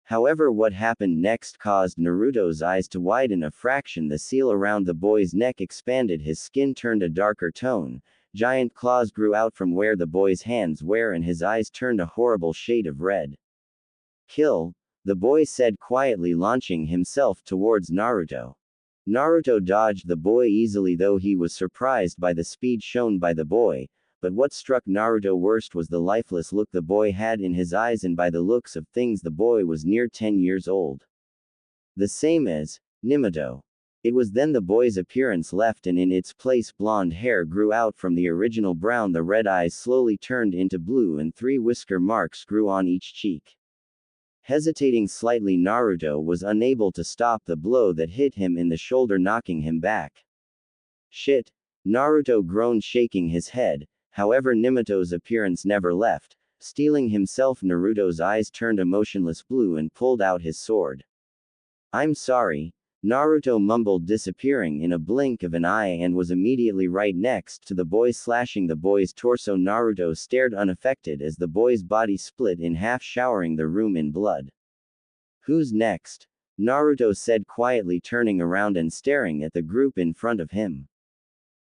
However, what happened next caused Naruto's eyes to widen a fraction. The seal around the boy's neck expanded, his skin turned a darker tone, giant claws grew out from where the boy's hands were, and his eyes turned a horrible shade of red. Kill, the boy said quietly, launching himself towards Naruto. Naruto dodged the boy easily, though he was surprised by the speed shown by the boy. But what struck Naruto worst was the lifeless look the boy had in his eyes, and by the looks of things the boy was near 10 years old. The same as Minato. It was then the boy's appearance left, and in its place blonde hair grew out from the original brown. The red eyes slowly turned into blue and 3 whisker marks grew on each cheek. Hesitating slightly, Naruto was unable to stop the blow that hit him in the shoulder, knocking him back. Shit! Naruto groaned, shaking his head. However, Minato's appearance never left. Steeling himself, Naruto's eyes turned a motionless blue and pulled out his sword. I'm sorry, Naruto mumbled, disappearing in a blink of an eye, and was immediately right next to the boy, slashing the boy's torso. Naruto stared unaffected as the boy's body split in half, showering the room in blood. Who's next? Naruto said quietly, turning around and staring at the group in front of him.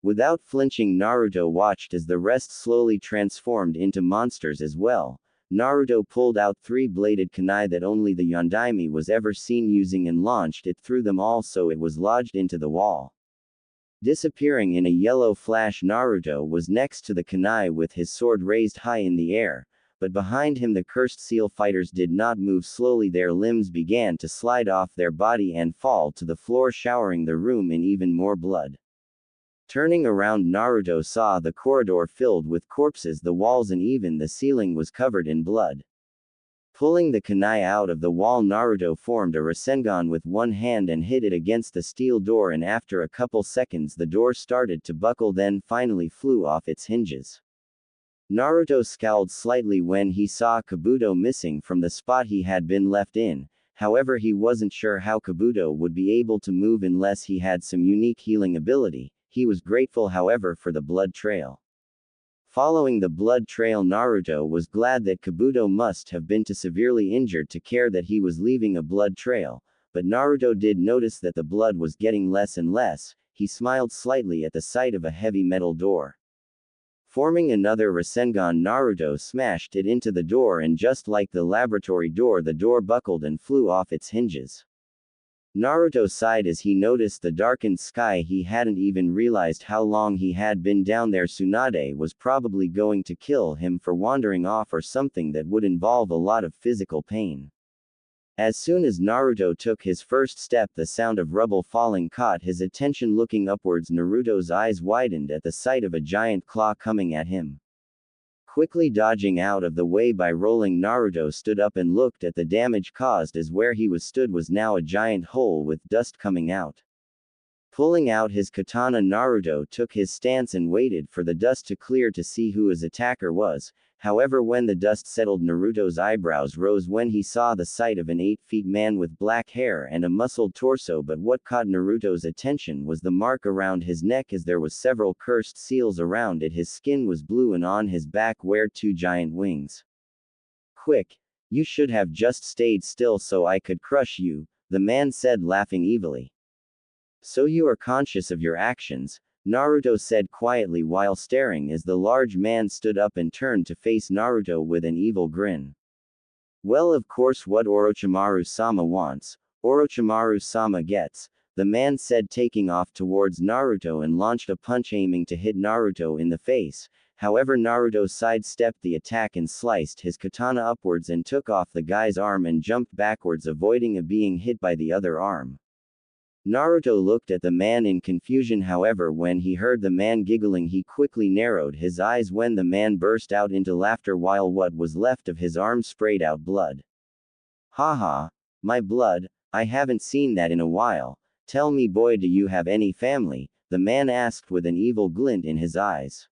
Without flinching, Naruto watched as the rest slowly transformed into monsters as well. Naruto pulled out 3-bladed kunai that only the Yondaime was ever seen using and launched it through them all so it was lodged into the wall. Disappearing in a yellow flash, Naruto was next to the kunai with his sword raised high in the air, but behind him the cursed seal fighters did not move. Slowly their limbs began to slide off their body and fall to the floor, showering the room in even more blood. Turning around, Naruto saw the corridor filled with corpses. The walls and even the ceiling was covered in blood. Pulling the kunai out of the wall, Naruto formed a Rasengan with one hand and hit it against the steel door, and after a couple seconds the door started to buckle, then finally flew off its hinges. Naruto scowled slightly when he saw Kabuto missing from the spot he had been left in. However, he wasn't sure how Kabuto would be able to move unless he had some unique healing ability. He was grateful, however, for the blood trail. Following the blood trail, Naruto was glad that Kabuto must have been too severely injured to care that he was leaving a blood trail, but Naruto did notice that the blood was getting less and less. He smiled slightly at the sight of a heavy metal door. Forming another Rasengan, Naruto smashed it into the door, and just like the laboratory door, the door buckled and flew off its hinges. Naruto sighed as he noticed the darkened sky. He hadn't even realized how long he had been down there. Tsunade was probably going to kill him for wandering off or something that would involve a lot of physical pain. As soon as Naruto took his first step, the sound of rubble falling caught his attention. Looking upwards, Naruto's eyes widened at the sight of a giant claw coming at him. Quickly dodging out of the way by rolling, Naruto stood up and looked at the damage caused, as where he was stood was now a giant hole with dust coming out. Pulling out his katana, Naruto took his stance and waited for the dust to clear to see who his attacker was. However, when the dust settled, Naruto's eyebrows rose when he saw the sight of an 8 feet man with black hair and a muscled torso, but what caught Naruto's attention was the mark around his neck, as there was several cursed seals around it. His skin was blue and on his back were 2 giant wings. Quick! You should have just stayed still so I could crush you, the man said, laughing evilly. So you are conscious of your actions, Naruto said quietly while staring as the large man stood up and turned to face Naruto with an evil grin. Well, of course, what Orochimaru-sama wants, Orochimaru-sama gets, the man said, taking off towards Naruto and launched a punch aiming to hit Naruto in the face. However, Naruto sidestepped the attack and sliced his katana upwards and took off the guy's arm and jumped backwards, avoiding being hit by the other arm. Naruto looked at the man in confusion. However, when he heard the man giggling, he quickly narrowed his eyes when the man burst out into laughter while what was left of his arm sprayed out blood. Haha, my blood, I haven't seen that in a while. Tell me, boy, do you have any family? The man asked with an evil glint in his eyes.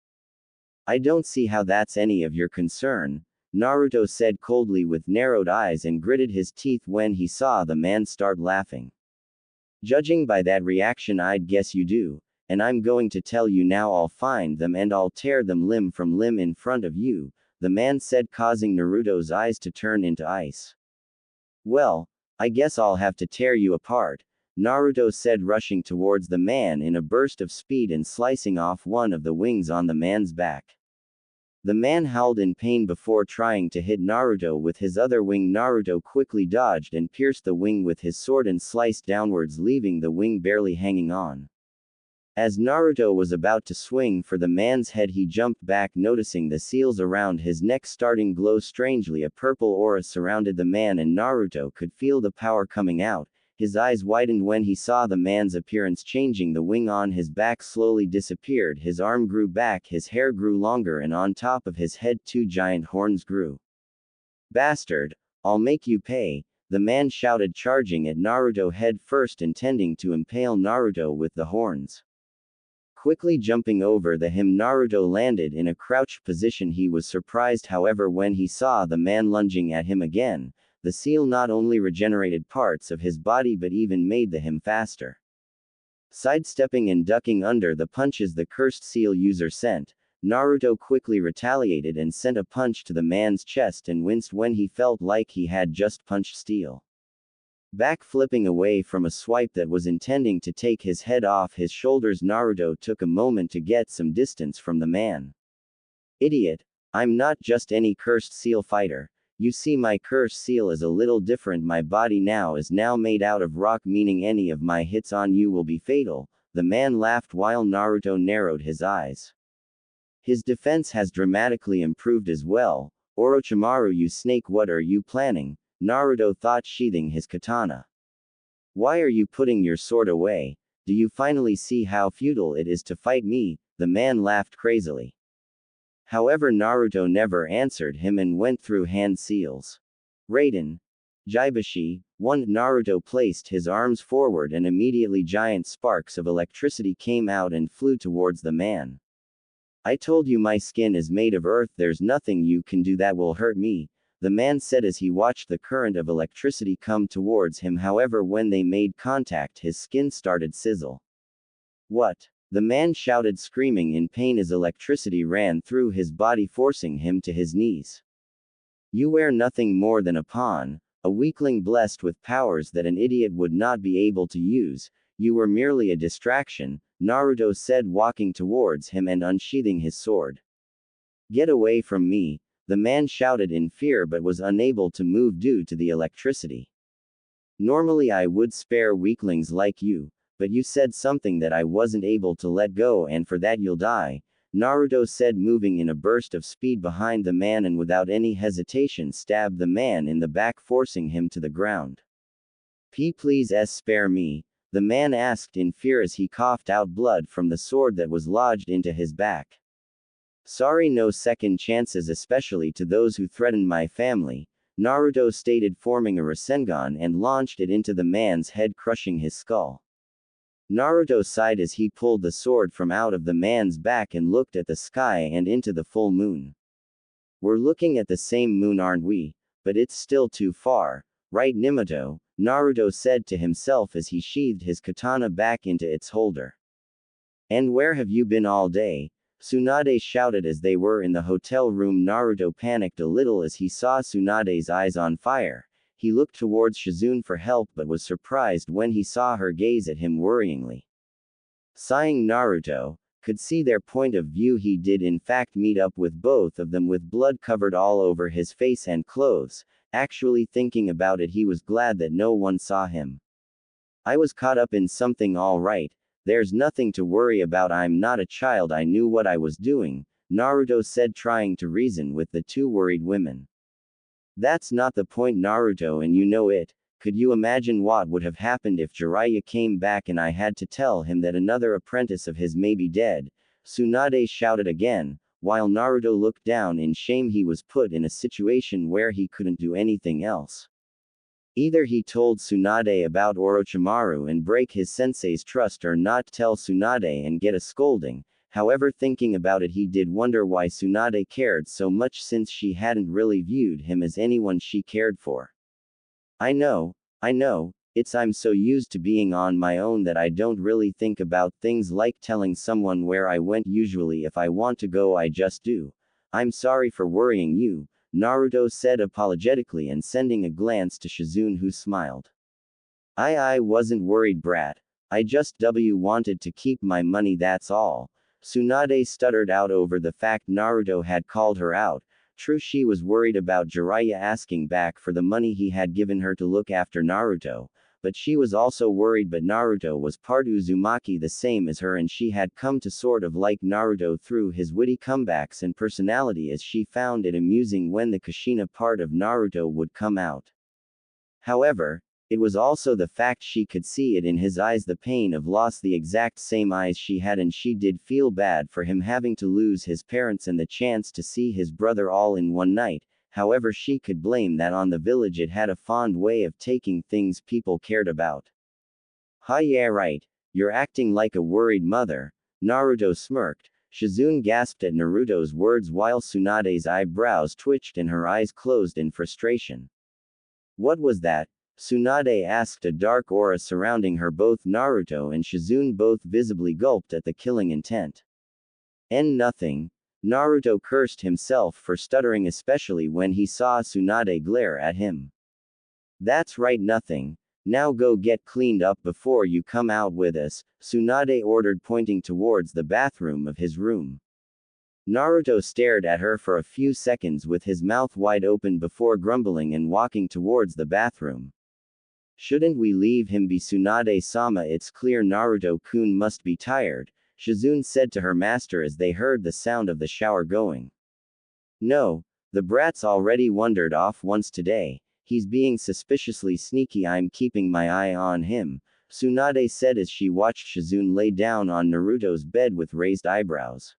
I don't see how that's any of your concern, Naruto said coldly with narrowed eyes and gritted his teeth when he saw the man start laughing. Judging by that reaction, I'd guess you do, and I'm going to tell you now. I'll find them and I'll tear them limb from limb in front of you, the man said, causing Naruto's eyes to turn into ice. Well, I guess I'll have to tear you apart, Naruto said, rushing towards the man in a burst of speed and slicing off one of the wings on the man's back. The man howled in pain before trying to hit Naruto with his other wing. Naruto quickly dodged and pierced the wing with his sword and sliced downwards, leaving the wing barely hanging on. As Naruto was about to swing for the man's head, he jumped back, noticing the seals around his neck starting glow strangely. A purple aura surrounded the man and Naruto could feel the power coming out. His eyes widened when he saw the man's appearance changing. The wing on his back slowly disappeared, his arm grew back, his hair grew longer, and on top of his head 2 giant horns grew. Bastard! I'll make you pay, the man shouted, charging at Naruto head first, intending to impale Naruto with the horns. Quickly jumping over him, Naruto landed in a crouched position. He was surprised, however, when he saw the man lunging at him again. The seal not only regenerated parts of his body but even made him faster. Sidestepping and ducking under the punches the cursed seal user sent, Naruto quickly retaliated and sent a punch to the man's chest and winced when he felt like he had just punched steel. Backflipping away from a swipe that was intending to take his head off his shoulders, Naruto took a moment to get some distance from the man. Idiot! I'm not just any cursed seal fighter. You see, my cursed seal is a little different. My body now is made out of rock, meaning any of my hits on you will be fatal, the man laughed while Naruto narrowed his eyes. His defense has dramatically improved as well. Orochimaru, you snake, what are you planning? Naruto thought, sheathing his katana. Why are you putting your sword away? Do you finally see how futile it is to fight me? The man laughed crazily. However, Naruto never answered him and went through hand seals. Raiden. Jaibashi. 1. Naruto placed his arms forward and immediately giant sparks of electricity came out and flew towards the man. I told you my skin is made of earth, there's nothing you can do that will hurt me, the man said as he watched the current of electricity come towards him. However, when they made contact, his skin started sizzle. What? The man shouted, screaming in pain as electricity ran through his body, forcing him to his knees. You were nothing more than a pawn, a weakling blessed with powers that an idiot would not be able to use. You were merely a distraction, Naruto said, walking towards him and unsheathing his sword. Get away from me, the man shouted in fear but was unable to move due to the electricity. Normally I would spare weaklings like you, but you said something that I wasn't able to let go, and for that you'll die, Naruto said, moving in a burst of speed behind the man and without any hesitation stabbed the man in the back, forcing him to the ground. Please spare me, the man asked in fear as he coughed out blood from the sword that was lodged into his back. Sorry, no second chances, especially to those who threaten my family, Naruto stated, forming a Rasengan and launched it into the man's head, crushing his skull. Naruto sighed as he pulled the sword from out of the man's back and looked at the sky and into the full moon. We're looking at the same moon, aren't we? But it's still too far. Right, Minato? Naruto said to himself as he sheathed his katana back into its holder. And where have you been all day? Tsunade shouted as they were in the hotel room. Naruto panicked a little as he saw Tsunade's eyes on fire. He looked towards Shizune for help but was surprised when he saw her gaze at him worryingly. Sighing, Naruto could see their point of view. He did in fact meet up with both of them with blood covered all over his face and clothes. Actually thinking about it, he was glad that no one saw him. I was caught up in something, all right. There's nothing to worry about. I'm not a child. I knew what I was doing, Naruto said, trying to reason with the two worried women. That's not the point, Naruto, and you know it. Could you imagine what would have happened if Jiraiya came back and I had to tell him that another apprentice of his may be dead? Tsunade shouted again, while Naruto looked down in shame. He was put in a situation where he couldn't do anything else. Either he told Tsunade about Orochimaru and break his sensei's trust, or not tell Tsunade and get a scolding. However, thinking about it, he did wonder why Tsunade cared so much, since she hadn't really viewed him as anyone she cared for. I know, I'm so used to being on my own that I don't really think about things like telling someone where I went. Usually if I want to go I just do. I'm sorry for worrying you, Naruto said apologetically and sending a glance to Shizune, who smiled. I wasn't worried, brat. I just wanted to keep my money, that's all. Tsunade stuttered out over the fact Naruto had called her out. True, she was worried about Jiraiya asking back for the money he had given her to look after Naruto, but she was also worried. But Naruto was part Uzumaki, the same as her, and she had come to sort of like Naruto through his witty comebacks and personality, as she found it amusing when the Kushina part of Naruto would come out. However, it was also the fact she could see it in his eyes, the pain of loss, the exact same eyes she had, and she did feel bad for him having to lose his parents and the chance to see his brother all in one night. However, she could blame that on the village. It had a fond way of taking things people cared about. Ha, yeah, right. You're acting like a worried mother. Naruto smirked. Shizune gasped at Naruto's words while Tsunade's eyebrows twitched and her eyes closed in frustration. What was that? Tsunade asked, a dark aura surrounding her. Both Naruto and Shizune both visibly gulped at the killing intent. Nothing. Naruto cursed himself for stuttering, especially when he saw Tsunade glare at him. That's right, nothing. Now go get cleaned up before you come out with us, Tsunade ordered, pointing towards the bathroom of his room. Naruto stared at her for a few seconds with his mouth wide open before grumbling and walking towards the bathroom. Shouldn't we leave him be, Tsunade-sama? It's clear Naruto-kun must be tired, Shizune said to her master as they heard the sound of the shower going. No, the brat's already wandered off once today. He's being suspiciously sneaky. I'm keeping my eye on him, Tsunade said as she watched Shizune lay down on Naruto's bed with raised eyebrows.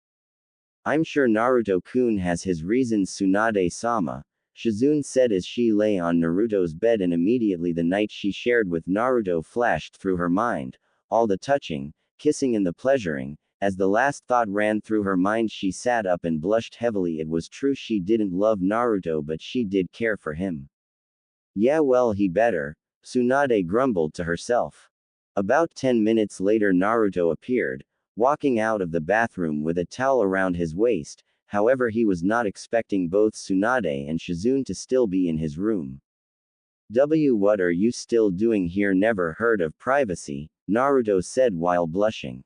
I'm sure Naruto-kun has his reasons, Tsunade-sama, Shizune said as she lay on Naruto's bed, and immediately the night she shared with Naruto flashed through her mind, all the touching, kissing and the pleasuring. As the last thought ran through her mind, she sat up and blushed heavily. It was true she didn't love Naruto, but she did care for him. Yeah, well, he better, Tsunade grumbled to herself. About 10 minutes later, Naruto appeared, walking out of the bathroom with a towel around his waist. However, he was not expecting both Tsunade and Shizune to still be in his room. What are you still doing here? Never heard of privacy, Naruto said while blushing.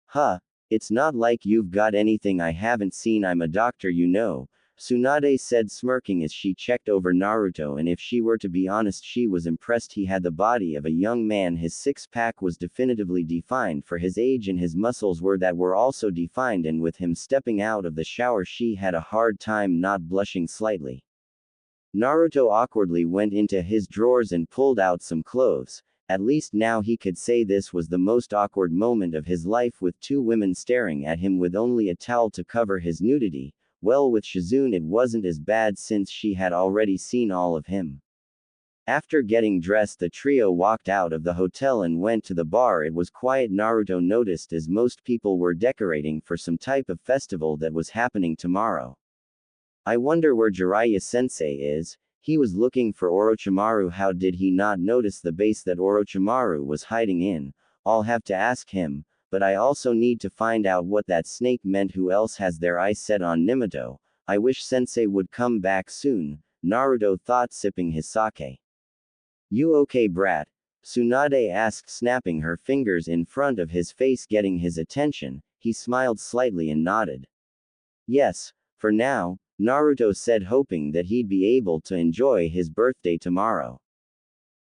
Huh, it's not like you've got anything I haven't seen. I'm a doctor, you know, Tsunade said, smirking as she checked over Naruto, and if she were to be honest, she was impressed. He had the body of a young man. His six-pack was definitively defined for his age, and his muscles were also defined, and with him stepping out of the shower she had a hard time not blushing slightly. Naruto awkwardly went into his drawers and pulled out some clothes. At least now he could say this was the most awkward moment of his life, with two women staring at him with only a towel to cover his nudity. Well, with Shizune it wasn't as bad since she had already seen all of him. After getting dressed, the trio walked out of the hotel and went to the bar. It was quiet. Naruto noticed as most people were decorating for some type of festival that was happening tomorrow. I wonder where Jiraiya-sensei is. He was looking for Orochimaru. How did he not notice the base that Orochimaru was hiding in? I'll have to ask him, but I also need to find out what that snake meant. Who else has their eyes set on Minato? I wish sensei would come back soon, Naruto thought, sipping his sake. You okay, brat? Tsunade asked, snapping her fingers in front of his face, getting his attention. He smiled slightly and nodded. Yes, for now, Naruto said, hoping that he'd be able to enjoy his birthday tomorrow.